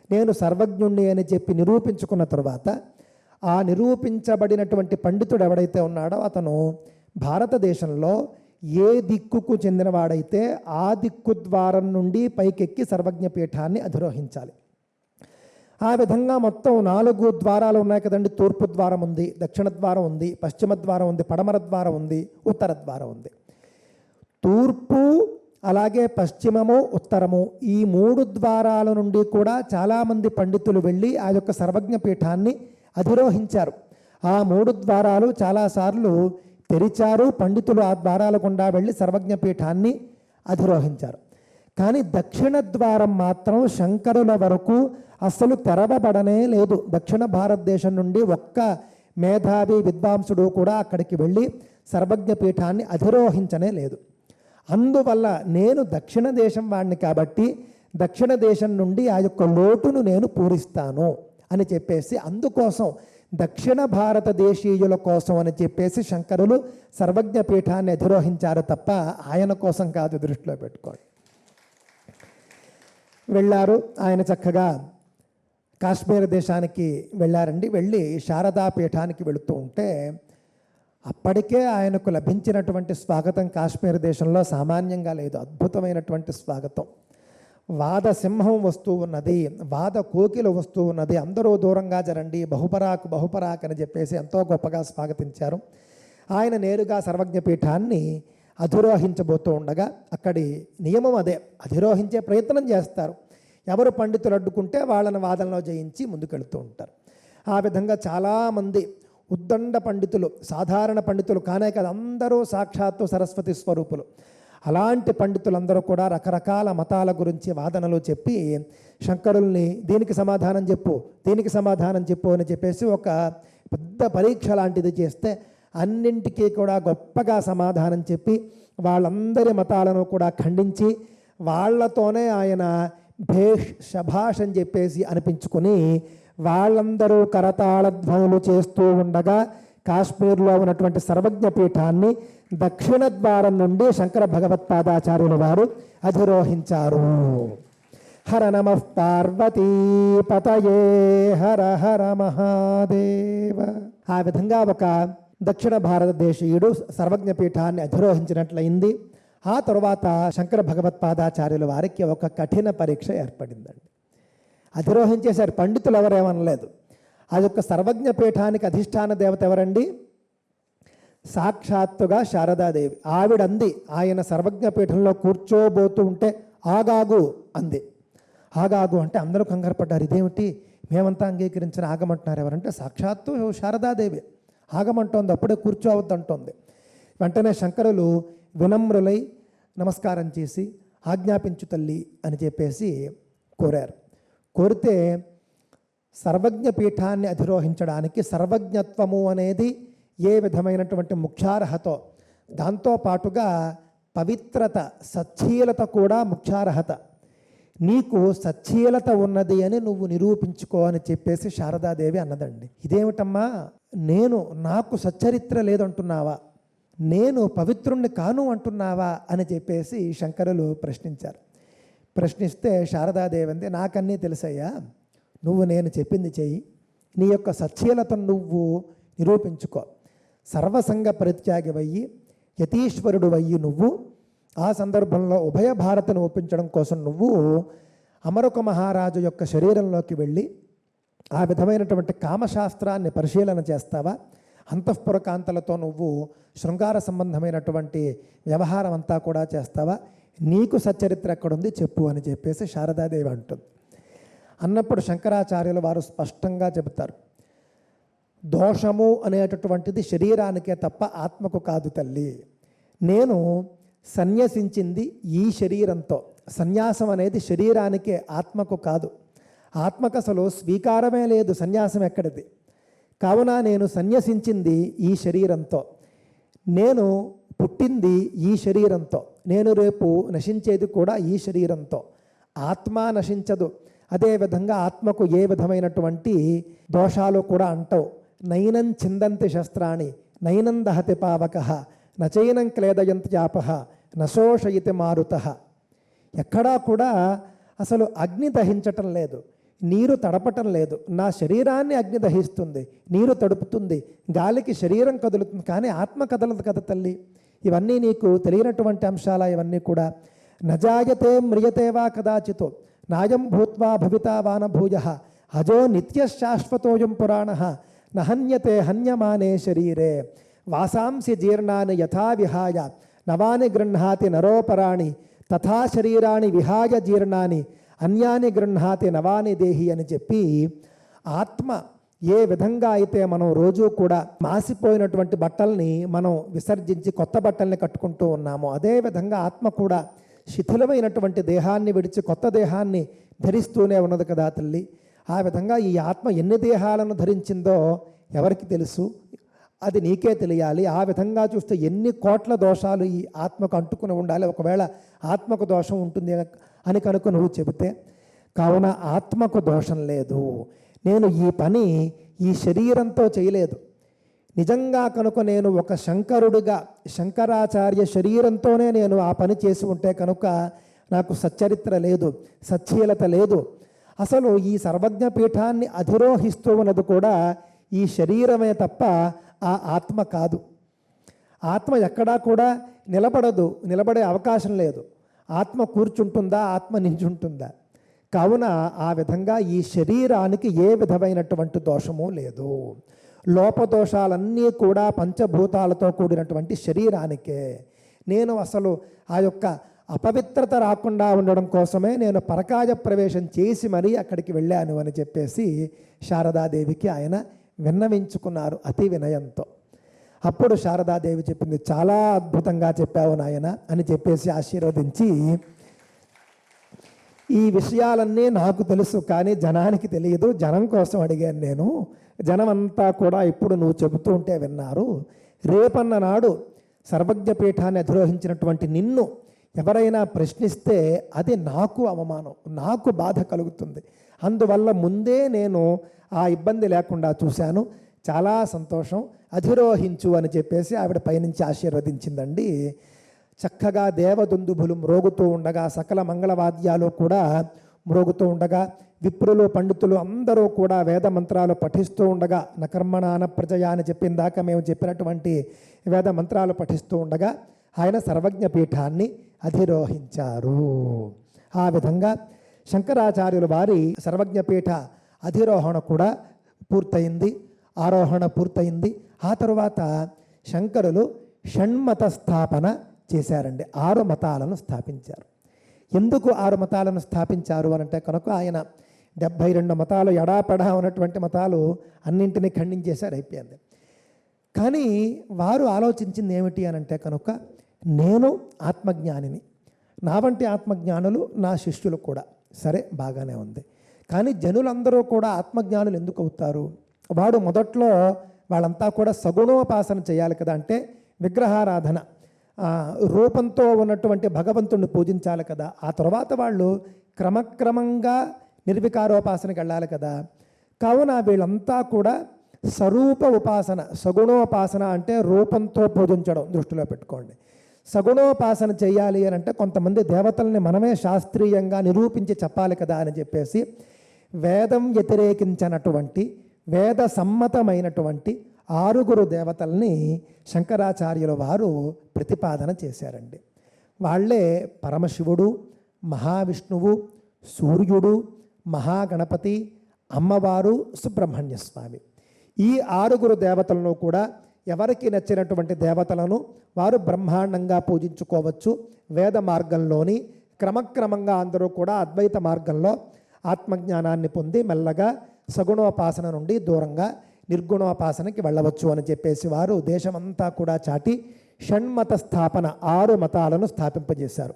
నేను సర్వజ్ఞుణ్ణి అని చెప్పి నిరూపించుకున్న తర్వాత ఆ నిరూపించబడినటువంటి పండితుడు ఎవడైతే ఉన్నాడో అతను భారతదేశంలో ఏ దిక్కుకు చెందినవాడైతే ఆ దిక్కు ద్వారం నుండి పైకెక్కి సర్వజ్ఞ పీఠాన్ని అధిరోహించాలి. ఆ విధంగా మొత్తం 4 ద్వారాలు ఉన్నాయి కదండి. తూర్పు ద్వారం ఉంది, దక్షిణ ద్వారం ఉంది, పశ్చిమ ద్వారం ఉంది, పడమర ద్వారం ఉంది, ఉత్తర ద్వారం ఉంది. తూర్పు అలాగే పశ్చిమము, ఉత్తరము ఈ 3 ద్వారాల నుండి కూడా చాలామంది పండితులు వెళ్ళి ఆ యొక్క సర్వజ్ఞ పీఠాన్ని అధిరోహించారు. ఆ 3 ద్వారాలు చాలాసార్లు తెరిచారు. పండితులు ఆ ద్వారాల గుండా వెళ్ళి సర్వజ్ఞ పీఠాన్ని అధిరోహించారు. కానీ దక్షిణ ద్వారం మాత్రం శంకరుల వరకు అస్సలు తెరవబడనే లేదు. దక్షిణ భారతదేశం నుండి ఒక్క మేధావి విద్వాంసుడు కూడా అక్కడికి వెళ్ళి సర్వజ్ఞ పీఠాన్ని అధిరోహించనే లేదు. అందువల్ల నేను దక్షిణ దేశం వాడిని కాబట్టి దక్షిణ దేశం నుండి ఆ యొక్క లోటును నేను పూరిస్తాను అని చెప్పేసి, అందుకోసం దక్షిణ భారతదేశీయుల కోసం అని చెప్పేసి శంకరులు సర్వజ్ఞ పీఠాన్ని అధిరోహించారు తప్ప ఆయన కోసం కాదు. దృష్టిలో పెట్టుకోండి. వెళ్ళారు ఆయన చక్కగా కాశ్మీర దేశానికి వెళ్ళారండి. వెళ్ళి శారదా పీఠానికి వెళుతూ ఉంటే అప్పటికే ఆయనకు లభించినటువంటి స్వాగతం కాశ్మీర దేశంలో సామాన్యంగా లేదు. అద్భుతమైనటువంటి స్వాగతం. వాద సింహం వస్తూ ఉన్నది, వాద కోకిలు వస్తూ ఉన్నది. అందరూ దూరంగా జరండి, బహుపరాక్ బహుపరాక్ అని చెప్పేసి ఎంతో గొప్పగా స్వాగతించారు. ఆయన నేరుగా సర్వజ్ఞ పీఠాన్ని అధిరోహించబోతూ ఉండగా అక్కడి నియమం అదే, అధిరోహించే ప్రయత్నం చేస్తారు. ఎవరు పండితులు అడ్డుకుంటే వాళ్ళని వాదనలో జయించి ముందుకెళ్తూ ఉంటారు. ఆ విధంగా చాలామంది ఉద్దండ పండితులు, సాధారణ పండితులు కానే కదా, అందరూ సాక్షాత్తు సరస్వతి స్వరూపులు. అలాంటి పండితులందరూ కూడా రకరకాల మతాల గురించి వాదనలు చెప్పి శంకరుల్ని దీనికి సమాధానం చెప్పు, దీనికి సమాధానం చెప్పు అని చెప్పేసి ఒక పెద్ద పరీక్ష లాంటిది చేస్తే అన్నింటికీ కూడా గొప్పగా సమాధానం చెప్పి వాళ్ళందరి మతాలను కూడా ఖండించి వాళ్ళతోనే ఆయన భేష్ శభాష్ అని చెప్పేసి అనిపించుకుని వాళ్ళందరూ కరతాళ ధ్వనులు చేస్తూ ఉండగా కాశ్మీర్లో ఉన్నటువంటి సర్వజ్ఞ పీఠాన్ని దక్షిణ ద్వారం నుండి శంకర భగవత్పాదాచార్యుల వారు అధిరోహించారు. హర నమః పార్వతీ పతయే హర హర మహాదేవ. ఆ విధంగా ఒక దక్షిణ భారతదేశీయుడు సర్వజ్ఞ పీఠాన్ని అధిరోహించినట్లయింది. ఆ తరువాత శంకర భగవత్పాదాచార్యుల వారికి ఒక కఠిన పరీక్ష ఏర్పడిందండి. అధిరోహించేశారు, పండితులు ఎవరేమనలేదు. అది యొక్క సర్వజ్ఞ పీఠానికి అధిష్టాన దేవత ఎవరండి? సాక్షాత్తుగా శారదాదేవి. ఆవిడంది, ఆయన సర్వజ్ఞ పీఠంలో కూర్చోబోతూ ఉంటే ఆగాగు అంది. ఆగాగు అంటే అందరూ కంగారు పడ్డారు. ఇదేమిటి, మేమంతా అంగీకరించిన ఆగమంటున్నారు ఎవరంటే సాక్షాత్తు శారదాదేవి ఆగమంటోంది, అప్పుడే కూర్చోవద్దంటోంది. వెంటనే శంకరులు వినమ్రులై నమస్కారం చేసి ఆజ్ఞాపించు తల్లి అని చెప్పేసి కోరారు. కోరితే సర్వజ్ఞ పీఠాన్ని అధిరోహించడానికి సర్వజ్ఞత్వము అనేది ఏ విధమైనటువంటి ముఖ్యార్హతో, దాంతోపాటుగా పవిత్రత, సచ్చీలత కూడా ముఖ్యార్హత. నీకు సచ్చీలత ఉన్నది అని నువ్వు నిరూపించుకో అని చెప్పేసి శారదాదేవి అన్నదండి. ఇదేమిటమ్మా, నాకు సచ్చరిత్ర లేదంటున్నావా, నేను పవిత్రుణ్ణి కాను అంటున్నావా అని చెప్పేసి శంకరులు ప్రశ్నించారు. ప్రశ్నిస్తే శారదాదేవి అంది, నాకన్నీ తెలుసయ్యా, నువ్వు నేను చెప్పింది చెయ్యి, నీ యొక్క సచ్చీలతను నువ్వు నిరూపించుకో. సర్వసంగ పరిత్యాగి వయ్యి, యతీశ్వరుడు వయ్యి నువ్వు. ఆ సందర్భంలో ఉభయ భారతను ఒప్పించడం కోసం నువ్వు అమరుక మహారాజు యొక్క శరీరంలోకి వెళ్ళి ఆ విధమైనటువంటి కామశాస్త్రాన్ని పరిశీలన చేస్తావా? అంతఃపుర కాంతలతో నువ్వు శృంగార సంబంధమైనటువంటి వ్యవహారం అంతా కూడా చేస్తావా? నీకు సచ్చరిత్ర ఎక్కడుంది చెప్పు అని చెప్పేసి శారదాదేవి అంటుంది. అన్నప్పుడు శంకరాచార్యులు వారు స్పష్టంగా చెబుతారు, దోషము అనేటటువంటిది శరీరానికే తప్ప ఆత్మకు కాదు తల్లి. నేను సన్యసించింది ఈ శరీరంతో. సన్యాసం అనేది శరీరానికే, ఆత్మకు కాదు. ఆత్మకు అసలు స్వీకారమే లేదు, సన్యాసం ఎక్కడిది? కావున నేను సన్యసించింది ఈ శరీరంతో, నేను పుట్టింది ఈ శరీరంతో, నేను రేపు నశించేది కూడా ఈ శరీరంతో. ఆత్మ నశించదు. అదేవిధంగా ఆత్మకు ఏ విధమైనటువంటి దోషాలు కూడా అంటవు. నైనం చిందంతి శస్త్రాణి నైనం దహతి పావకః నచైనం క్లేదయంతి చాపః నశోషయితి మారుతః. ఎక్కడా కూడా అసలు అగ్ని దహించటం లేదు, నీరు తడపటం లేదు. నా శరీరాన్ని అగ్ని దహిస్తుంది, నీరు తడుపుతుంది, గాలికి శరీరం కదులుతుంది, కానీ ఆత్మ కదలదు కదా తల్లి. ఇవన్నీ నీకు తెలియనటువంటి అంశాల ఇవన్నీ కూడా. నజాయతే మ్రియతే వా కదాచితో నాయం భూత్వా భవితా వానభూయః అజో నిత్యశాశ్వతోయం పురాణః నహన్యతే హన్యమానే శరీరే వాసాంసి జీర్ణాని యథా విహాయ నవాని గృహ్ణాతి నరోపరాణి తథా శరీరాన్ని విహాయ జీర్ణాని అన్యాని గృహ్ణాతి నవాని దేహి అని చెప్పి, ఆత్మ ఏ విధంగా అయితే మనం రోజు కూడా మాసిపోయినటువంటి బట్టల్ని మనం విసర్జించి కొత్త బట్టల్ని కట్టుకుంటూ ఉన్నామో, అదేవిధంగా ఆత్మ కూడా శిథిలమైనటువంటి దేహాన్ని విడిచి కొత్త దేహాన్ని ధరిస్తూనే ఉన్నది కదా తల్లి. ఆ విధంగా ఈ ఆత్మ ఎన్ని దేహాలను ధరించిందో ఎవరికి తెలుసు? అది నీకే తెలియాలి. ఆ విధంగా చూస్తే ఎన్ని కోట్ల దోషాలు ఈ ఆత్మకు అంటుకుని ఉండాలి. ఒకవేళ ఆత్మకు దోషం ఉంటుంది అని కనుక నువ్వు చెబితే, కావున ఆత్మకు దోషం లేదు. నేను ఈ పని ఈ శరీరంతో చేయలేదు. నిజంగా కనుక నేను ఒక శంకరుడిగా శంకరాచార్య శరీరంతోనే నేను ఆ పని చేసి ఉంటే కనుక నాకు సచ్చరిత్ర లేదు, సచ్చీలత లేదు. అసలు ఈ సర్వజ్ఞ పీఠాన్ని అధిరోహిస్తూ ఉన్నది కూడా ఈ శరీరమే తప్ప ఆ ఆత్మ కాదు. ఆత్మ ఎక్కడా కూడా నిలబడదు, నిలబడే అవకాశం లేదు. ఆత్మ కూర్చుంటుందా, ఆత్మ నించుంటుందా? కావున ఆ విధంగా ఈ శరీరానికి ఏ విధమైనటువంటి దోషము లేదు. లోపదోషాలన్నీ కూడా పంచభూతాలతో కూడినటువంటి శరీరానికే. నేను అసలు ఆ యొక్క అపవిత్రత రాకుండా ఉండడం కోసమే నేను పరకాయ ప్రవేశం చేసి మరీ అక్కడికి వెళ్ళాను అని చెప్పేసి శారదాదేవికి ఆయన విన్నవించుకున్నారు అతి వినయంతో. అప్పుడు శారదాదేవి చెప్పింది, చాలా అద్భుతంగా చెప్పావు నాయన అని చెప్పేసి ఆశీర్వదించి, ఈ విషయాలన్నీ నాకు తెలుసు కానీ జనానికి తెలియదు, జనం కోసం అడిగాను నేను, జనం అంతా కూడా ఇప్పుడు నువ్వు చెబుతూ ఉంటే విన్నారు. రేపన్న నాడు సర్వజ్ఞ పీఠాన్ని అధిరోహించినటువంటి నిన్ను ఎవరైనా ప్రశ్నిస్తే అది నాకు అవమానం, నాకు బాధ కలుగుతుంది. అందువల్ల ముందే నేను ఆ ఇబ్బంది లేకుండా చూశాను. చాలా సంతోషం, అధిరోహించు అని చెప్పేసి ఆవిడ పైనుంచి ఆశీర్వదించిందండి. చక్కగా దేవదుందుభులు మ్రోగుతూ ఉండగా, సకల మంగళవాద్యాలు కూడా మ్రోగుతూ ఉండగా, విప్రులు పండితులు అందరూ కూడా వేద మంత్రాలు పఠిస్తూ ఉండగా, నకర్మణాన ప్రజయ అని చెప్పిందాక మేము చెప్పినటువంటి వేద మంత్రాలు పఠిస్తూ ఉండగా ఆయన సర్వజ్ఞ పీఠాన్ని అధిరోహించారు. ఆ విధంగా శంకరాచార్యుల వారి సర్వజ్ఞ పీఠ అధిరోహణ కూడా పూర్తయింది, ఆరోహణ పూర్తయింది. ఆ తరువాత శంకరులు షణ్మత స్థాపన చేశారండి. 6 మతాలను స్థాపించారు. ఎందుకు 6 మతాలను స్థాపించారు అనంటే కనుక ఆయన 72 మతాలు ఎడాపెడా ఉన్నటువంటి మతాలు అన్నింటినీ ఖండించేశారు, అయిపోయింది. కానీ వారు ఆలోచించింది ఏమిటి అనంటే కనుక, నేను ఆత్మజ్ఞానిని, నా వంటి ఆత్మజ్ఞానులు నా శిష్యులు కూడా, సరే బాగానే ఉంది. కానీ జనులందరూ కూడా ఆత్మజ్ఞానులు ఎందుకు అవుతారు? వాడు మొదట్లో వాళ్ళంతా కూడా సగుణోపాసన చేయాలి కదా, అంటే విగ్రహారాధన, రూపంతో ఉన్నటువంటి భగవంతుడిని పూజించాలి కదా. ఆ తర్వాత వాళ్ళు క్రమక్రమంగా నిర్వికారోపాసనకి వెళ్ళాలి కదా. కావున వీళ్ళంతా కూడా స్వరూప ఉపాసన, సగుణోపాసన అంటే రూపంతో పూజించడం దృష్టిలో పెట్టుకోండి. సగుణోపాసన చేయాలి అని అంటే కొంతమంది దేవతల్ని మనమే శాస్త్రీయంగా నిరూపించి చెప్పాలి కదా అని చెప్పేసి వేదం వ్యతిరేకించినటువంటి వేద సమ్మతమైనటువంటి 6 దేవతల్ని శంకరాచార్యుల వారు ప్రతిపాదన చేశారండి. వాళ్ళే పరమశివుడు, మహావిష్ణువు, సూర్యుడు, మహాగణపతి, అమ్మవారు, సుబ్రహ్మణ్య స్వామి. ఈ 6 దేవతలను కూడా ఎవరికి నచ్చినటువంటి దేవతలను వారు బ్రహ్మాండంగా పూజించుకోవచ్చు. వేద మార్గంలోని క్రమక్రమంగా అందరూ కూడా అద్వైత మార్గంలో ఆత్మజ్ఞానాన్ని పొంది మెల్లగా సగుణోపాసన నుండి దూరంగా నిర్గుణోపాసనకి వెళ్ళవచ్చు అని చెప్పేసి వారు దేశమంతా కూడా చాటి షణ్మత స్థాపన 6 మతాలను స్థాపింపజేశారు.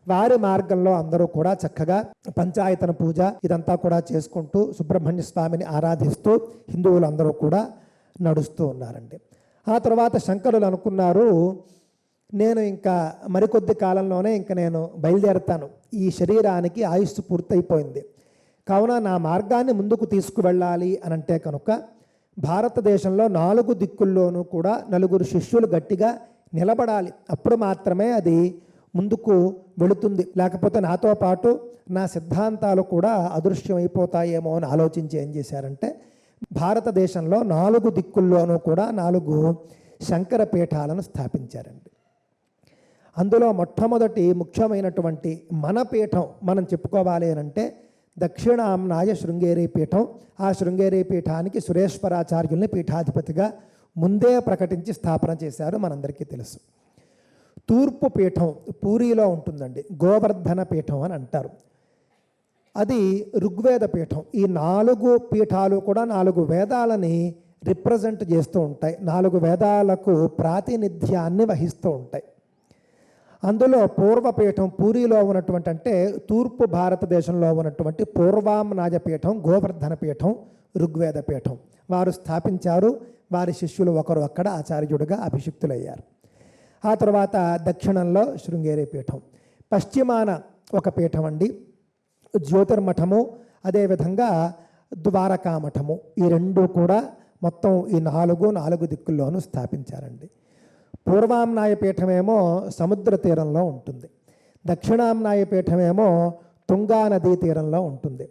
వారి మార్గంలో అందరూ కూడా చక్కగా పంచాయతన పూజ ఇదంతా కూడా చేసుకుంటూ సుబ్రహ్మణ్య స్వామిని ఆరాధిస్తూ హిందువులు అందరూ కూడా నడుస్తూ ఉన్నారండి. ఆ తర్వాత శంకరులు అనుకున్నారు, నేను ఇంకా మరికొద్ది కాలంలోనే ఇంకా నేను బయలుదేరుతాను, ఈ శరీరానికి ఆయుస్సు పూర్తయిపోయింది, కావున నా మార్గాన్ని ముందుకు తీసుకువెళ్ళాలి అని అంటే కనుక భారతదేశంలో 4 దిక్కుల్లోనూ కూడా 4 శిష్యులు గట్టిగా నిలబడాలి, అప్పుడు మాత్రమే అది ముందుకు వెళుతుంది, లేకపోతే నాతో పాటు నా సిద్ధాంతాలు కూడా అదృశ్యమైపోతాయేమో అని ఆలోచించి ఏం చేశారంటే భారతదేశంలో 4 దిక్కుల్లోనూ కూడా 4 శంకర పీఠాలను స్థాపించారండి. అందులో మొట్టమొదటి ముఖ్యమైనటువంటి మన పీఠం మనం చెప్పుకోవాలి అంటే దక్షిణాంనాయ శృంగేరి పీఠం. ఆ శృంగేరి పీఠానికి సురేశ్వరాచార్యుల్ని పీఠాధిపతిగా ముందే ప్రకటించి స్థాపన చేశారు, మనందరికీ తెలుసు. తూర్పు పీఠం పూరిలో ఉంటుందండి, గోవర్ధన పీఠం అని అంటారు, అది ఋగ్వేద పీఠం. ఈ 4 పీఠాలు కూడా 4 వేదాలని రిప్రజెంట్ చేస్తూ ఉంటాయి, 4 వేదాలకు ప్రాతినిధ్యాన్ని వహిస్తూ ఉంటాయి. అందులో పూర్వపీఠం పూరిలో ఉన్నటువంటి అంటే తూర్పు భారతదేశంలో ఉన్నటువంటి పూర్వాంనాయ పీఠం గోవర్ధన పీఠం ఋగ్వేద పీఠం వారు స్థాపించారు. వారి శిష్యులు ఒకరు అక్కడ ఆచార్యుడిగా అభిషిక్తులయ్యారు. ఆ తర్వాత దక్షిణంలో శృంగేరి పీఠం, పశ్చిమాన ఒక పీఠం అండి జ్యోతిర్మఠము, అదేవిధంగా ద్వారకామఠము. ఈ 2 కూడా మొత్తం ఈ 4 దిక్కుల్లోనూ స్థాపించారండి. పూర్వాంనాయ పీఠమేమో సముద్ర తీరంలో ఉంటుంది, దక్షిణాంనాయ పీఠమేమో తుంగా నదీ తీరంలో ఉంటుంది,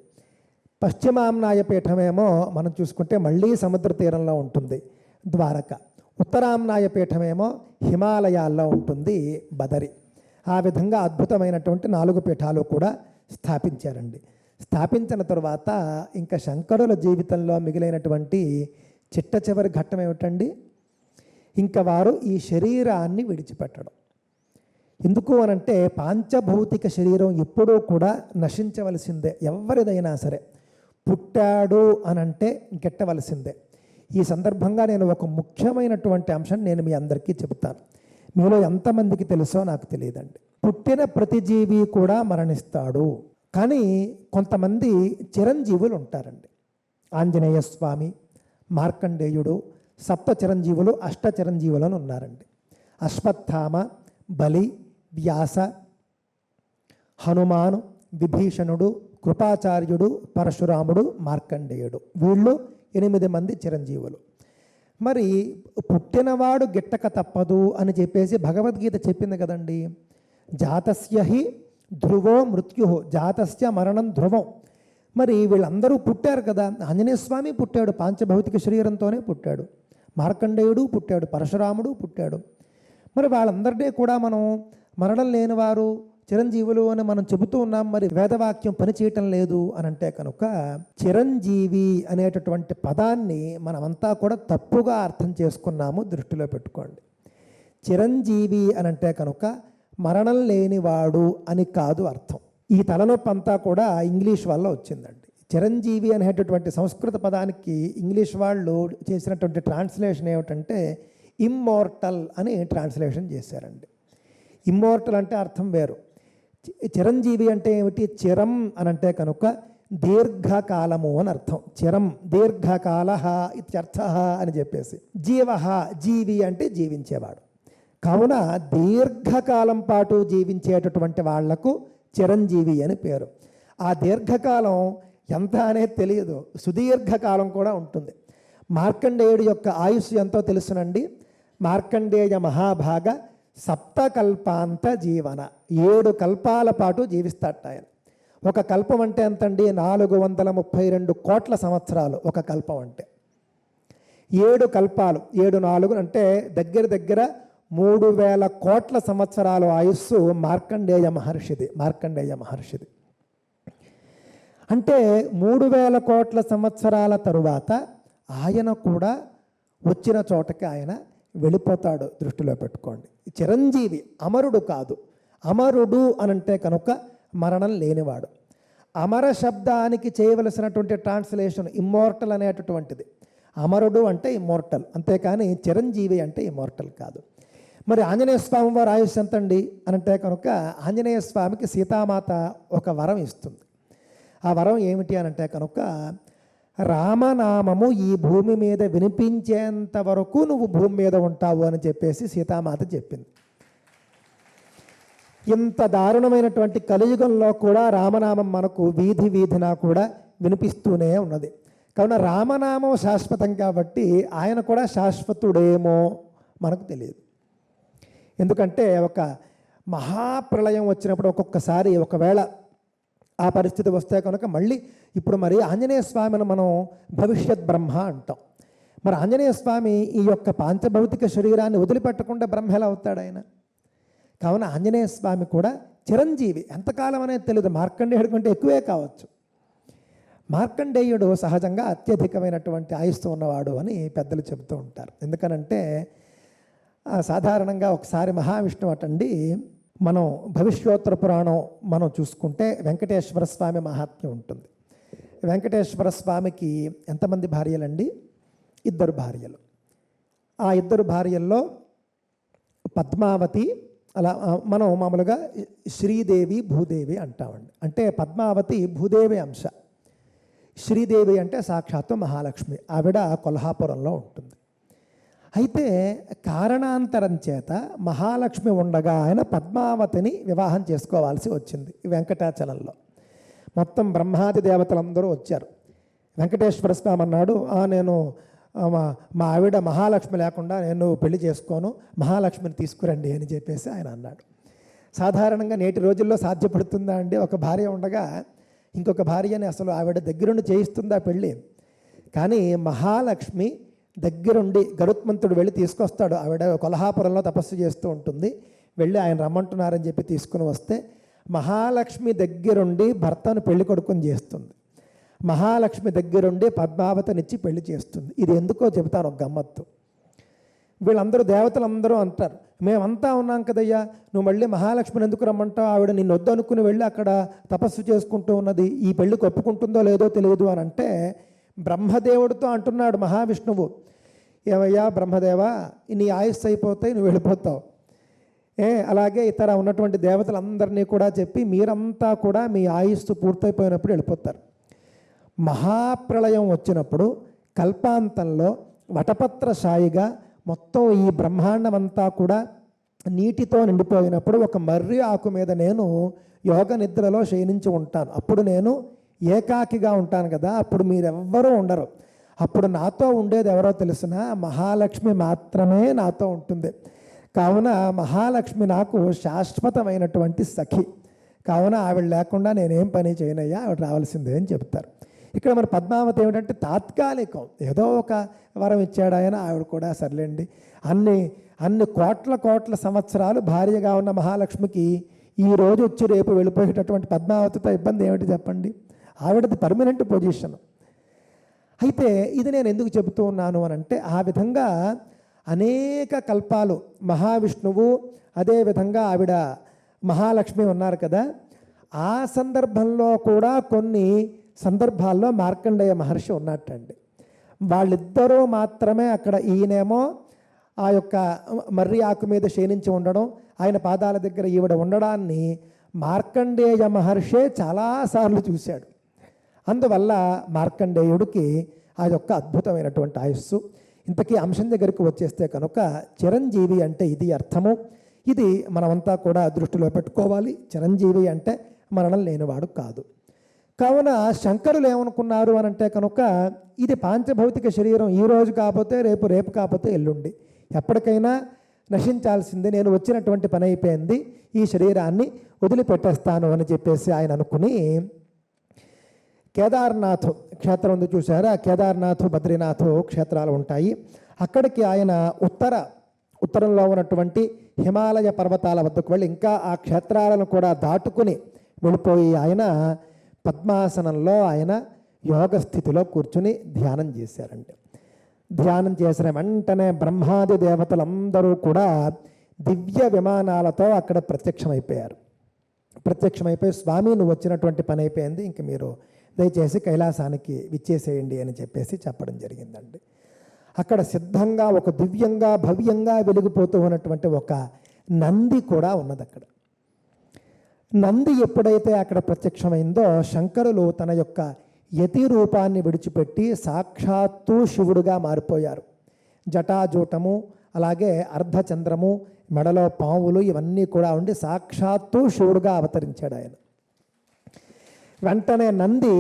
పశ్చిమాంనాయ పీఠమేమో మనం చూసుకుంటే మళ్ళీ సముద్ర తీరంలో ఉంటుంది ద్వారక, ఉత్తరాంనాయ పీఠమేమో హిమాలయాల్లో ఉంటుంది బదరి. ఆ విధంగా అద్భుతమైనటువంటి 4 పీఠాలు కూడా స్థాపించారండి. స్థాపించిన తర్వాత ఇంకా శంకరుల జీవితంలో మిగిలినటువంటి చిట్ట చివరి ఘట్టం ఏమిటండి, ఇంకా వారు ఈ శరీరాన్ని విడిచిపెట్టడం. ఎందుకు అనంటే పాంచభౌతిక శరీరం ఎప్పుడూ కూడా నశించవలసిందే, ఎవరిదైనా సరే పుట్టాడు అనంటే గిట్టవలసిందే. ఈ సందర్భంగా నేను ఒక ముఖ్యమైనటువంటి అంశం నేను మీ అందరికీ చెబుతాను, మీలో ఎంతమందికి తెలుసో నాకు తెలియదండి. పుట్టిన ప్రతి జీవి కూడా మరణిస్తాడు, కానీ కొంతమంది చిరంజీవులు ఉంటారండి. ఆంజనేయ స్వామి, మార్కండేయుడు, 7 చిరంజీవులు, 8 చిరంజీవులను ఉన్నారండి. అశ్వత్థామ, బలి, వ్యాస, హనుమాను, విభీషణుడు, కృపాచార్యుడు, పరశురాముడు, మార్కండేయుడు, వీళ్ళు 8 మంది చిరంజీవులు. మరి పుట్టినవాడు గిట్టక తప్పదు అని చెప్పేసి భగవద్గీత చెప్పింది కదండి, జాతస్య హి ధ్రువో మృత్యు, జాతస్య మరణం ధ్రువం. మరి వీళ్ళందరూ పుట్టారు కదా, ఆంజనేయ స్వామి పుట్టాడు, పాంచభౌతిక శరీరంతోనే పుట్టాడు, మార్కండేయుడు పుట్టాడు, పరశురాముడు పుట్టాడు. మరి వాళ్ళందరినీ కూడా మనం మరణం లేని వారు చిరంజీవులు అని మనం చెబుతూ ఉన్నాం, మరి వేదవాక్యం పనిచేయటం లేదు అని అంటే కనుక చిరంజీవి అనేటటువంటి పదాన్ని మనమంతా కూడా తప్పుగా అర్థం చేసుకున్నాము, దృష్టిలో పెట్టుకోండి. చిరంజీవి అని అంటే కనుక మరణం లేనివాడు అని కాదు అర్థం. ఈ తలనొప్పి అంతా కూడా ఇంగ్లీష్ వల్ల వచ్చిందండి. చిరంజీవి అనేటటువంటి సంస్కృత పదానికి ఇంగ్లీష్ వాళ్ళు చేసినటువంటి ట్రాన్స్లేషన్ ఏమిటంటే ఇమ్మోర్టల్ అని ట్రాన్స్లేషన్ చేశారండి. ఇమ్మోర్టల్ అంటే అర్థం వేరు, చిరంజీవి అంటే ఏమిటి, చిరం అని అంటే కనుక దీర్ఘకాలము అని అర్థం. చిరం దీర్ఘకాల ఇత్యర్థ అని చెప్పేసి, జీవ జీవి అంటే జీవించేవాడు. కావున దీర్ఘకాలం పాటు జీవించేటటువంటి వాళ్లకు చిరంజీవి అని పేరు. ఆ దీర్ఘకాలం ఎంత అనేది తెలియదు, సుదీర్ఘకాలం కూడా ఉంటుంది. మార్కండేయుడి యొక్క ఆయుష్ ఎంతో తెలుసునండి. మార్కండేయ మహాభాగ 7 కల్పాంత జీవన, 7 కల్పాల పాటు జీవిస్తాట ఆయన. ఒక కల్పం అంటే ఎంతండి, 432 కోట్ల సంవత్సరాలు ఒక కల్పం అంటే. 7 కల్పాలు 7 4 అంటే దగ్గర దగ్గర 3000 కోట్ల సంవత్సరాలు ఆయుస్సు మార్కండేయ మహర్షిది. అంటే 3000 కోట్ల సంవత్సరాల తరువాత ఆయన కూడా వచ్చిన చోటకి ఆయన వెళ్ళిపోతాడు. దృష్టిలో పెట్టుకోండి. చిరంజీవి అమరుడు కాదు. అమరుడు అనంటే కనుక మరణం లేనివాడు. అమర శబ్దానికి చేయవలసినటువంటి ట్రాన్స్లేషన్ ఇమ్మోర్టల్ అనేటటువంటిది. అమరుడు అంటే ఇమ్మోర్టల్, అంతేకాని చిరంజీవి అంటే ఇమ్మోర్టల్ కాదు. మరి ఆంజనేయ స్వామి వారి ఆయుష్ ఎంతండి అనంటే కనుక ఆంజనేయ స్వామికి సీతామాత ఒక వరం ఇస్తుంది. ఆ వరం ఏమిటి అనంటే కనుక రామనామము ఈ భూమి మీద వినిపించేంత వరకు నువ్వు భూమి మీద ఉంటావు అని చెప్పేసి సీతామాత చెప్పింది. ఇంత దారుణమైనటువంటి కలియుగంలో కూడా రామనామం మనకు వీధి వీధినా కూడా వినిపిస్తూనే ఉన్నది. కావున రామనామం శాశ్వతం కాబట్టి ఆయన కూడా శాశ్వతుడేమో మనకు తెలియదు. ఎందుకంటే ఒక మహాప్రళయం వచ్చినప్పుడు ఒక్కొక్కసారి ఒకవేళ ఆ పరిస్థితి వస్తే కనుక మళ్ళీ ఇప్పుడు మరి ఆంజనేయ స్వామిని మనం భవిష్యత్ బ్రహ్మ అంటాం. మరి ఆంజనేయ స్వామి ఈ యొక్క పాంచభౌతిక శరీరాన్ని వదిలిపెట్టకుండా బ్రహ్మ ఎలా అవుతాడు ఆయన? కావున ఆంజనేయ స్వామి కూడా చిరంజీవి. ఎంతకాలం అనేది తెలియదు. మార్కండేయుడి కంటే ఎక్కువే కావచ్చు. మార్కండేయుడు సహజంగా అత్యధికమైనటువంటి ఆయుస్సు ఉన్నవాడు అని పెద్దలు చెబుతూ ఉంటారు. ఎందుకనంటే సాధారణంగా ఒకసారి మహావిష్ణువు అటండి, మనం భవిష్యోత్తర పురాణం మనం చూసుకుంటే వెంకటేశ్వర స్వామి మహాత్మ్యం ఉంటుంది. వెంకటేశ్వర స్వామికి ఎంతమంది భార్యలండి? 2 భార్యలు. ఆ 2 భార్యల్లో పద్మావతి, అలా మనం మామూలుగా శ్రీదేవి భూదేవి అంటామండి. అంటే పద్మావతి భూదేవి అంశ, శ్రీదేవి అంటే సాక్షాత్తు మహాలక్ష్మి. ఆవిడ కొల్హాపురంలో ఉంటుంది. అయితే కారణాంతరం చేత మహాలక్ష్మి ఉండగా ఆయన పద్మావతిని వివాహం చేసుకోవాల్సి వచ్చింది. వెంకటాచలంలో మొత్తం బ్రహ్మాది దేవతలందరూ వచ్చారు. వెంకటేశ్వర స్వామి అన్నాడు, నేను మా ఆవిడ మహాలక్ష్మి లేకుండా నేను పెళ్లి చేసుకోను, మహాలక్ష్మిని తీసుకురండి అని చెప్పేసి ఆయన అన్నాడు. సాధారణంగా నేటి రోజుల్లో సాధ్యపడుతుందా అండి? ఒక భార్య ఉండగా ఇంకొక భార్యని అసలు ఆవిడ దగ్గరుండి చేయిస్తుందా పెళ్ళి? కానీ మహాలక్ష్మి దగ్గరుండి గరుత్మంతుడు వెళ్ళి తీసుకొస్తాడు. ఆవిడ కొల్హాపురంలో తపస్సు చేస్తూ ఉంటుంది. వెళ్ళి ఆయన రమ్మంటున్నారని చెప్పి తీసుకుని వస్తే మహాలక్ష్మి దగ్గరుండి భర్తను పెళ్లి కొడుకుని చేస్తుంది. మహాలక్ష్మి దగ్గరుండి పద్మావతినిచ్చి పెళ్లి చేస్తుంది. ఇది ఎందుకో చెబుతాను ఒక గమ్మత్తు. వీళ్ళందరూ దేవతలందరూ అంటారు, మేమంతా ఉన్నాం కదయ్యా, నువ్వు మళ్ళీ మహాలక్ష్మిని ఎందుకు రమ్మంటావు? ఆవిడ నిన్ను వద్దనుకుని వెళ్ళి అక్కడ తపస్సు చేసుకుంటూ ఉన్నది, ఈ పెళ్లికి ఒప్పుకుంటుందో లేదో తెలియదు అని అంటే బ్రహ్మదేవుడితో అంటున్నాడు మహావిష్ణువు, ఏమయ్యా బ్రహ్మదేవా, నీ ఆయుస్సు అయిపోతాయి, నువ్వు వెళ్ళిపోతావు. అలాగే ఇతర ఉన్నటువంటి దేవతలందరినీ కూడా చెప్పి మీరంతా కూడా మీ ఆయుస్సు పూర్తయిపోయినప్పుడు వెళ్ళిపోతారు. మహాప్రళయం వచ్చినప్పుడు కల్పాంతంలో వటపత్ర సాయిగా మొత్తం ఈ బ్రహ్మాండం అంతా కూడా నీటితో నిండిపోయినప్పుడు ఒక మర్రి ఆకు మీద నేను యోగ నిద్రలో శయనించి ఉంటాను. అప్పుడు నేను ఏకాకిగా ఉంటాను కదా, అప్పుడు మీరెవ్వరూ ఉండరు. అప్పుడు నాతో ఉండేది ఎవరో తెలిసిన మహాలక్ష్మి మాత్రమే నాతో ఉంటుంది. కావున మహాలక్ష్మి నాకు శాశ్వతమైనటువంటి సఖి. కావున ఆవిడ లేకుండా నేనేం పని చేయనయ్యా, ఆవిడ రావాల్సిందే అని చెప్తారు. ఇక్కడ మన పద్మావతి ఏమిటంటే తాత్కాలికం, ఏదో ఒక వరం ఇచ్చాడు ఆయన, ఆవిడ కూడా సర్లేండి. అన్ని కోట్ల సంవత్సరాలు భార్యగా ఉన్న మహాలక్ష్మికి ఈ రోజు వచ్చి రేపు వెళ్ళిపోయేటటువంటి పద్మావతితో ఇబ్బంది ఏమిటి చెప్పండి? ఆవిడది పర్మనెంట్ పొజిషన్. అయితే ఇది నేను ఎందుకు చెబుతూ ఉన్నాను అని అంటే, ఆ విధంగా అనేక కల్పాలు మహావిష్ణువు, అదేవిధంగా ఆవిడ మహాలక్ష్మి ఉన్నారు కదా, ఆ సందర్భంలో కూడా కొన్ని సందర్భాల్లో మార్కండేయ మహర్షి ఉన్నట్టండి. వాళ్ళిద్దరూ మాత్రమే అక్కడ, ఈయనేమో ఆ యొక్క మర్రి ఆకు మీద శయనించి ఉండడం, ఆయన పాదాల దగ్గర ఈవిడ ఉండడాన్ని మార్కండేయ మహర్షే చాలాసార్లు చూశాడు. అందువల్ల మార్కండేయుడికి ఆ యొక్క అద్భుతమైనటువంటి ఆయుస్సు. ఇంతకీ అంశం దగ్గరికి వచ్చేస్తే కనుక చిరంజీవి అంటే ఇది అర్థము. ఇది మనమంతా కూడా దృష్టిలో పెట్టుకోవాలి. చిరంజీవి అంటే మరణం లేనివాడు కాదు. కావున శంకరులు ఏమనుకున్నారు అని అంటే కనుక ఇది పాంచభౌతిక శరీరం, ఈరోజు కాకపోతే రేపు, రేపు కాకపోతే ఎల్లుండి, ఎప్పటికైనా నశించాల్సిందే, నేను వచ్చినటువంటి పని అయిపోయింది, ఈ శరీరాన్ని వదిలిపెట్టేస్తాను అని చెప్పేసి ఆయన అనుకుని కేదార్నాథ్ క్షేత్రం ఉంది చూసారా, కేదార్నాథ్ బద్రీనాథ్ క్షేత్రాలు ఉంటాయి. అక్కడికి ఆయన ఉత్తరంలో ఉన్నటువంటి హిమాలయ పర్వతాల వద్దకు వెళ్ళి ఇంకా ఆ క్షేత్రాలను కూడా దాటుకుని వెళ్ళిపోయి ఆయన పద్మాసనంలో ఆయన యోగ స్థితిలో కూర్చుని ధ్యానం చేశారండి. ధ్యానం చేసిన వెంటనే బ్రహ్మాది దేవతలందరూ కూడా దివ్య విమానాలతో అక్కడ ప్రత్యక్షమైపోయారు. ప్రత్యక్షమైపోయి స్వామి నువ్వు వచ్చినటువంటి పని అయిపోయింది, ఇంక మీరు దయచేసి కైలాసానికి విచ్చేసేయండి అని చెప్పేసి చెప్పడం జరిగిందండి. అక్కడ సిద్ధంగా ఒక దివ్యంగా భవ్యంగా వెలిగిపోతూ ఉన్నటువంటి ఒక నంది కూడా ఉన్నది. అక్కడ నంది ఎప్పుడైతే అక్కడ ప్రత్యక్షమైందో శంకరులు తన యొక్క యతి రూపాన్ని విడిచిపెట్టి సాక్షాత్తు శివుడుగా మారిపోయారు. జటాజూటము, అలాగే అర్ధచంద్రము, మెడలో పావులు ఇవన్నీ కూడా ఉండి సాక్షాత్తు శివుడుగా అవతరించాడు ఆయన. వెంటనే నంది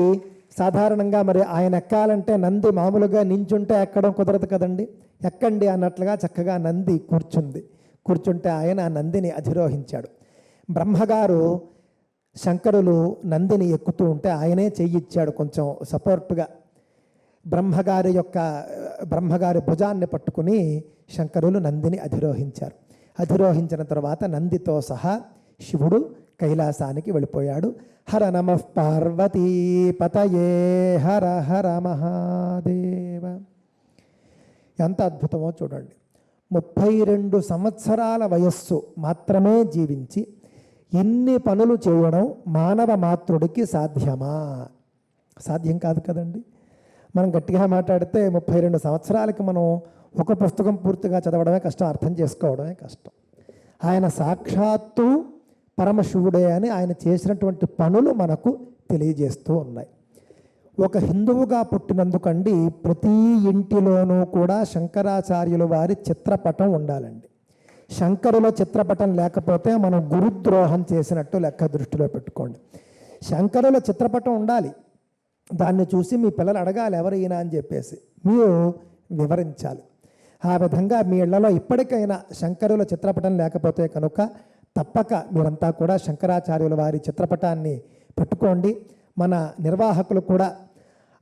సాధారణంగా మరి ఆయన ఎక్కాలంటే నంది మామూలుగా నించుంటే ఎక్కడం కుదరదు కదండి, ఎక్కండి అన్నట్లుగా చక్కగా నంది కూర్చుంటే ఆయన నందిని అధిరోహించాడు. బ్రహ్మగారు శంకరులు నందిని ఎక్కుతూ ఉంటే ఆయనే చెయ్యిచ్చాడు కొంచెం సపోర్టుగా. బ్రహ్మగారి భుజాన్ని పట్టుకుని శంకరులు నందిని అధిరోహించారు. అధిరోహించిన తర్వాత నందితో సహా శివుడు కైలాసానికి వెళ్ళిపోయాడు. హర నమః పార్వతీ పతయే హర హర మహాదేవ. ఎంత అద్భుతమో చూడండి. 32 సంవత్సరాల వయస్సు మాత్రమే జీవించి ఇన్ని పనులు చేయడం మానవ మాతృడికి సాధ్యమా? సాధ్యం కాదు కదండి. మనం గట్టిగా మాట్లాడితే 32 సంవత్సరాలకి మనం ఒక పుస్తకం పూర్తిగా చదవడమే కష్టం, అర్థం చేసుకోవడమే కష్టం. ఆయన సాక్షాత్తు పరమశివుడే అని ఆయన చేసినటువంటి పనులు మనకు తెలియజేస్తూ ఉన్నాయి. ఒక హిందువుగా పుట్టినందుకండి ప్రతి ఇంటిలోనూ కూడా శంకరాచార్యుల వారి చిత్రపటం ఉండాలండి. శంకరుల చిత్రపటం లేకపోతే మనం గురుద్రోహం చేసినట్టు లెక్క, దృష్టిలో పెట్టుకోండి. శంకరుల చిత్రపటం ఉండాలి. దాన్ని చూసి మీ పిల్లలు అడగాలి ఎవరు ఈయన అని చెప్పేసి మీరు వివరించాలి. ఆ విధంగా మీ ఇళ్లలో ఇప్పటికైనా శంకరుల చిత్రపటం లేకపోతే కనుక తప్పక మీరంతా కూడా శంకరాచార్యుల వారి చిత్రపటాన్ని పెట్టుకోండి. మన నిర్వాహకులు కూడా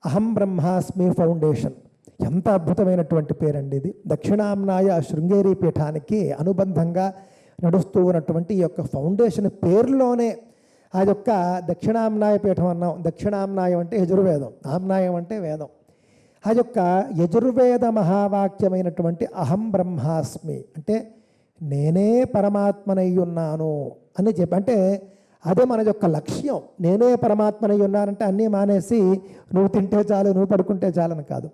అహం బ్రహ్మాస్మి ఫౌండేషన్, ఎంత అద్భుతమైనటువంటి పేరండి ఇది. దక్షిణామ్నాయ శృంగేరి పీఠానికి అనుబంధంగా నడుస్తూ ఉన్నటువంటి ఈ యొక్క ఫౌండేషన్ పేరులోనే ఆ యొక్క దక్షిణామ్నాయ పీఠం అన్నాం. దక్షిణామ్నాయం అంటే యజుర్వేదం, ఆమ్నాయం అంటే వేదం. ఆ యొక్క యజుర్వేద మహావాక్యమైనటువంటి అహం బ్రహ్మాస్మి అంటే నేనే పరమాత్మనై ఉన్నాను అని చెప్పి, అంటే అదే మన యొక్క లక్ష్యం. నేనే పరమాత్మనై ఉన్నానంటే అన్నీ మానేసి నువ్వు తింటే చాలు, నువ్వు పడుకుంటే చాలని కాదు.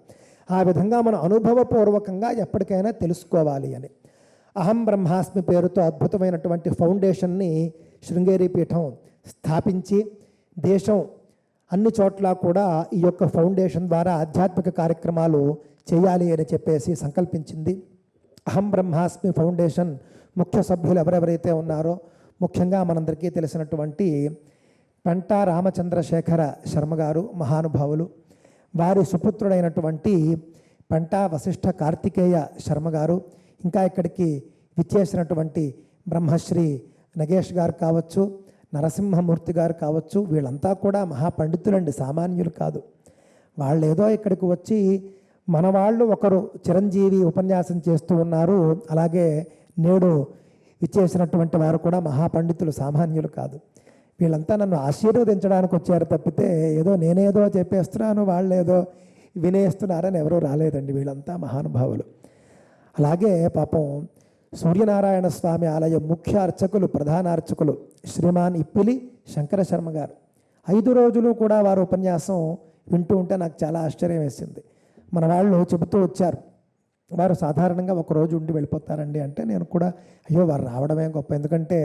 ఆ విధంగా మనం అనుభవపూర్వకంగా ఎప్పటికైనా తెలుసుకోవాలి అని అహం బ్రహ్మాస్మి పేరుతో అద్భుతమైనటువంటి ఫౌండేషన్ని శృంగేరి పీఠం స్థాపించి దేశం అన్ని చోట్ల కూడా ఈ యొక్క ఫౌండేషన్ ద్వారా ఆధ్యాత్మిక కార్యక్రమాలు చేయాలి అని చెప్పేసి సంకల్పించింది. అహం బ్రహ్మాస్మి ఫౌండేషన్ ముఖ్య సభ్యులు ఎవరెవరైతే ఉన్నారో, ముఖ్యంగా మనందరికీ తెలిసినటువంటి పెంటా రామచంద్రశేఖర శర్మ గారు మహానుభావులు, వారి సుపుత్రుడైనటువంటి పెంటా వశిష్ఠ కార్తికేయ శర్మ గారు, ఇంకా ఇక్కడికి విచ్చేసినటువంటి బ్రహ్మశ్రీ నగేష్ గారు కావచ్చు, నరసింహమూర్తి గారు కావచ్చు, వీళ్ళంతా కూడా మహాపండితులండి, సామాన్యులు కాదు. వాళ్ళు ఏదో ఇక్కడికి వచ్చి మన వాళ్ళు ఒకరు చిరంజీవి ఉపన్యాసం చేస్తూ ఉన్నారు, అలాగే నేడు విచ్చేసినటువంటి వారు కూడా మహాపండితులు, సామాన్యులు కాదు. వీళ్ళంతా నన్ను ఆశీర్వదించడానికి వచ్చారు తప్పితే ఏదో నేనేదో చెప్పేస్తున్నాను వాళ్ళేదో వినేస్తున్నారని ఎవరూ రాలేదండి. వీళ్ళంతా మహానుభావులు. అలాగే పాపం సూర్యనారాయణ స్వామి ఆలయం ముఖ్య అర్చకులు, ప్రధాన అర్చకులు శ్రీమాన్ ఇప్పిలి శంకర శర్మ గారు 5 రోజులు కూడా వారు ఉపన్యాసం వింటూ ఉంటే నాకు చాలా ఆశ్చర్యం వేసింది. మన వాళ్ళు చెబుతూ వచ్చారు, వారు సాధారణంగా ఒక రోజు ఉండి వెళ్ళిపోతారండి అంటే నేను కూడా అయ్యో వారు రావడమే గొప్ప, ఎందుకంటే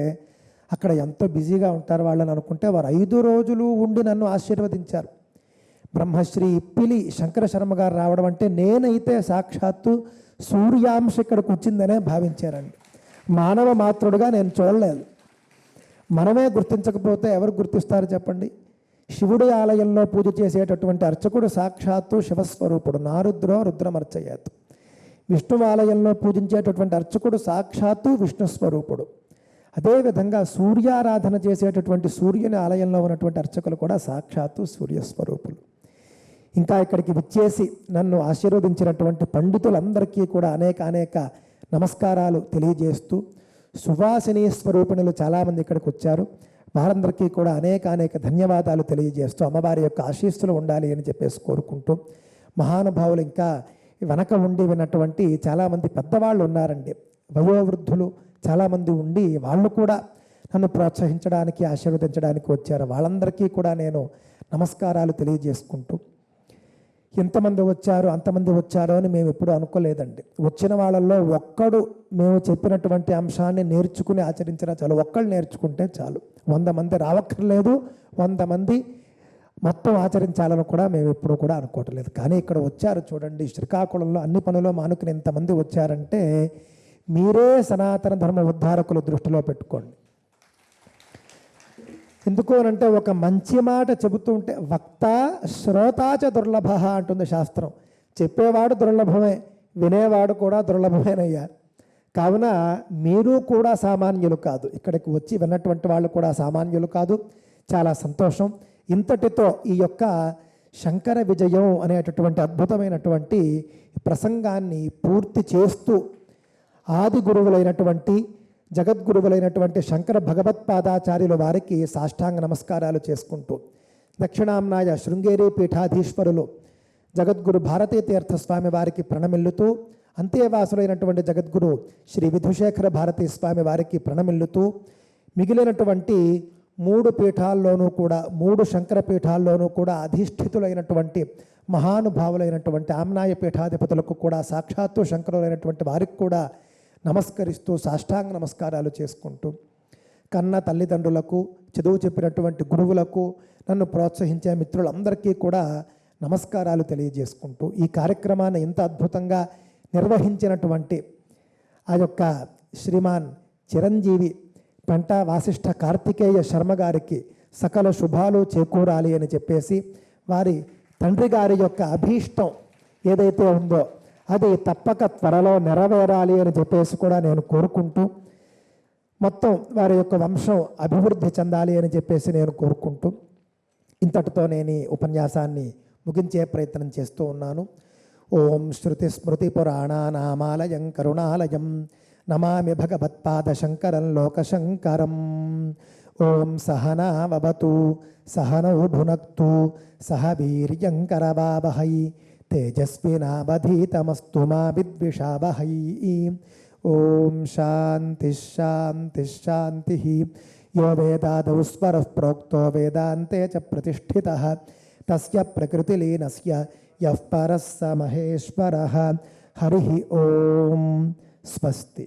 అక్కడ ఎంతో బిజీగా ఉంటారు వాళ్ళని అనుకుంటే వారు 5 రోజులు ఉండి నన్ను ఆశీర్వదించారు. బ్రహ్మశ్రీ ఇప్పిలి శంకర శర్మ గారు రావడం అంటే నేనైతే సాక్షాత్తు సూర్యాంశ ఇక్కడికి వచ్చిందనే భావించానండి. మానవ మాతృడుగా నేను చూడలేదు. మనమే గుర్తించకపోతే ఎవరు గుర్తిస్తారు చెప్పండి? శివుడి ఆలయంలో పూజ చేసేటటువంటి అర్చకుడు సాక్షాత్తు శివస్వరూపుడు, నారుద్రో రుద్రమర్చయేత్. విష్ణు ఆలయంలో పూజించేటటువంటి అర్చకుడు సాక్షాత్తు విష్ణుస్వరూపుడు. అదేవిధంగా సూర్యారాధన చేసేటటువంటి సూర్యుని ఆలయంలో ఉన్నటువంటి అర్చకులు కూడా సాక్షాత్తు సూర్యస్వరూపులు. ఇంకా ఇక్కడికి విచ్చేసి నన్ను ఆశీర్వదించినటువంటి పండితులందరికీ కూడా అనేక నమస్కారాలు తెలియజేస్తూ, సువాసిని స్వరూపిణులు చాలామంది ఇక్కడికి వచ్చారు, వారందరికీ కూడా అనేక ధన్యవాదాలు తెలియజేస్తూ అమ్మవారి యొక్క ఆశీస్సులు ఉండాలి అని చెప్పేసి కోరుకుంటూ, మహానుభావులు ఇంకా వెనక ఉండి విన్నటువంటి చాలామంది పెద్దవాళ్ళు ఉన్నారండి, వయోవృద్ధులు చాలామంది ఉండి వాళ్ళు కూడా నన్ను ప్రోత్సహించడానికి ఆశీర్వదించడానికి వచ్చారు. వాళ్ళందరికీ కూడా నేను నమస్కారాలు తెలియజేసుకుంటూ, ఎంతమంది వచ్చారు అంతమంది వచ్చారో అని మేము ఎప్పుడూ అనుకోలేదండి. వచ్చిన వాళ్ళల్లో ఒక్కడు మేము చెప్పినటువంటి అంశాన్ని నేర్చుకుని ఆచరించినా చాలు, ఒక్కళ్ళు నేర్చుకుంటే చాలు. 100 మంది రావక్కర్లేదు, 100 మంది మొత్తం ఆచరించాలని కూడా మేము ఎప్పుడూ కూడా అనుకోవట్లేదు. కానీ ఇక్కడ వచ్చారు చూడండి, శ్రీకాకుళంలో అన్ని పనులు మానుకుని ఇంతమంది వచ్చారంటే మీరే సనాతన ధర్మ ఉద్ధారకులు దృష్టిలో పెట్టుకోండి. ఎందుకు అనంటే ఒక మంచి మాట చెబుతుంటే వక్త శ్రోతాచ దుర్లభ అంటుంది శాస్త్రం. చెప్పేవాడు దుర్లభమే, వినేవాడు కూడా దుర్లభమేనయ్యా. కావున మీరు కూడా సామాన్యులు కాదు, ఇక్కడికి వచ్చి విన్నటువంటి వాళ్ళు కూడా సామాన్యులు కాదు. చాలా సంతోషం. ఇంతటితో ఈ యొక్క శంకర విజయం అనేటటువంటి అద్భుతమైనటువంటి ప్రసంగాన్ని పూర్తి చేస్తూ ఆది గురువులైనటువంటి జగద్గురువులైనటువంటి శంకర భగవత్పాదాచార్యుల వారికి సాష్టాంగ నమస్కారాలు చేసుకుంటూ, దక్షిణాంనాయ శృంగేరి పీఠాధీశ్వరులు జగద్గురు భారతీ తీర్థస్వామి వారికి ప్రణమిల్లుతూ, అంతేవాసులైనటువంటి జగద్గురు శ్రీ విధుశేఖర భారతీ స్వామి వారికి ప్రణమిల్లుతూ, మిగిలినటువంటి 3 పీఠాల్లోనూ కూడా 3 శంకర పీఠాల్లోనూ కూడా అధిష్ఠితులైనటువంటి మహానుభావులైనటువంటి ఆమ్నాయ పీఠాధిపతులకు కూడా సాక్షాత్తు శంకరులైనటువంటి వారికి కూడా నమస్కరిస్తూ సాష్టాంగ నమస్కారాలు చేసుకుంటూ, కన్న తల్లిదండ్రులకు, చదువు చెప్పినటువంటి గురువులకు, నన్ను ప్రోత్సహించే మిత్రులందరికీ కూడా నమస్కారాలు తెలియజేసుకుంటూ, ఈ కార్యక్రమాన్ని ఇంత అద్భుతంగా నిర్వహించినటువంటి ఆ యొక్క శ్రీమాన్ చిరంజీవి పెంట వాసిష్ఠ కార్తికేయ శర్మ గారికి సకల శుభాలు చేకూరాలి అని చెప్పేసి, వారి తండ్రి గారి యొక్క అభీష్టం ఏదైతే ఉందో అది తప్పక త్వరలో నెరవేరాలి అని చెప్పేసి కూడా నేను కోరుకుంటూ, మొత్తం వారి యొక్క వంశం అభివృద్ధి చెందాలి అని చెప్పేసి నేను కోరుకుంటూ, ఇంతటితో నేను ఈ ఉపన్యాసాన్ని ముగించే ప్రయత్నం చేస్తూ ఉన్నాను. ఓం శృతి స్మృతి పురాణానామాలయం కరుణాలయం నమామి భగవత్పాదశంకరం లోకశంకరం. ఓం సహనావతు సహనౌ భునక్తు సహ వీర్యం కరవావహై తేజస్వినావధీతమస్తు మా విద్విషావహై. ఓం శాంతి శాంతి శాంతి. యో వేదాదౌ స్వరః ప్రోక్తో వేదాంతే చ ప్రతిష్ఠితః తస్య ప్రకృతిలీనస్య యః పరః స మహేశ్వరః. హరి ఓం. స్వస్తి.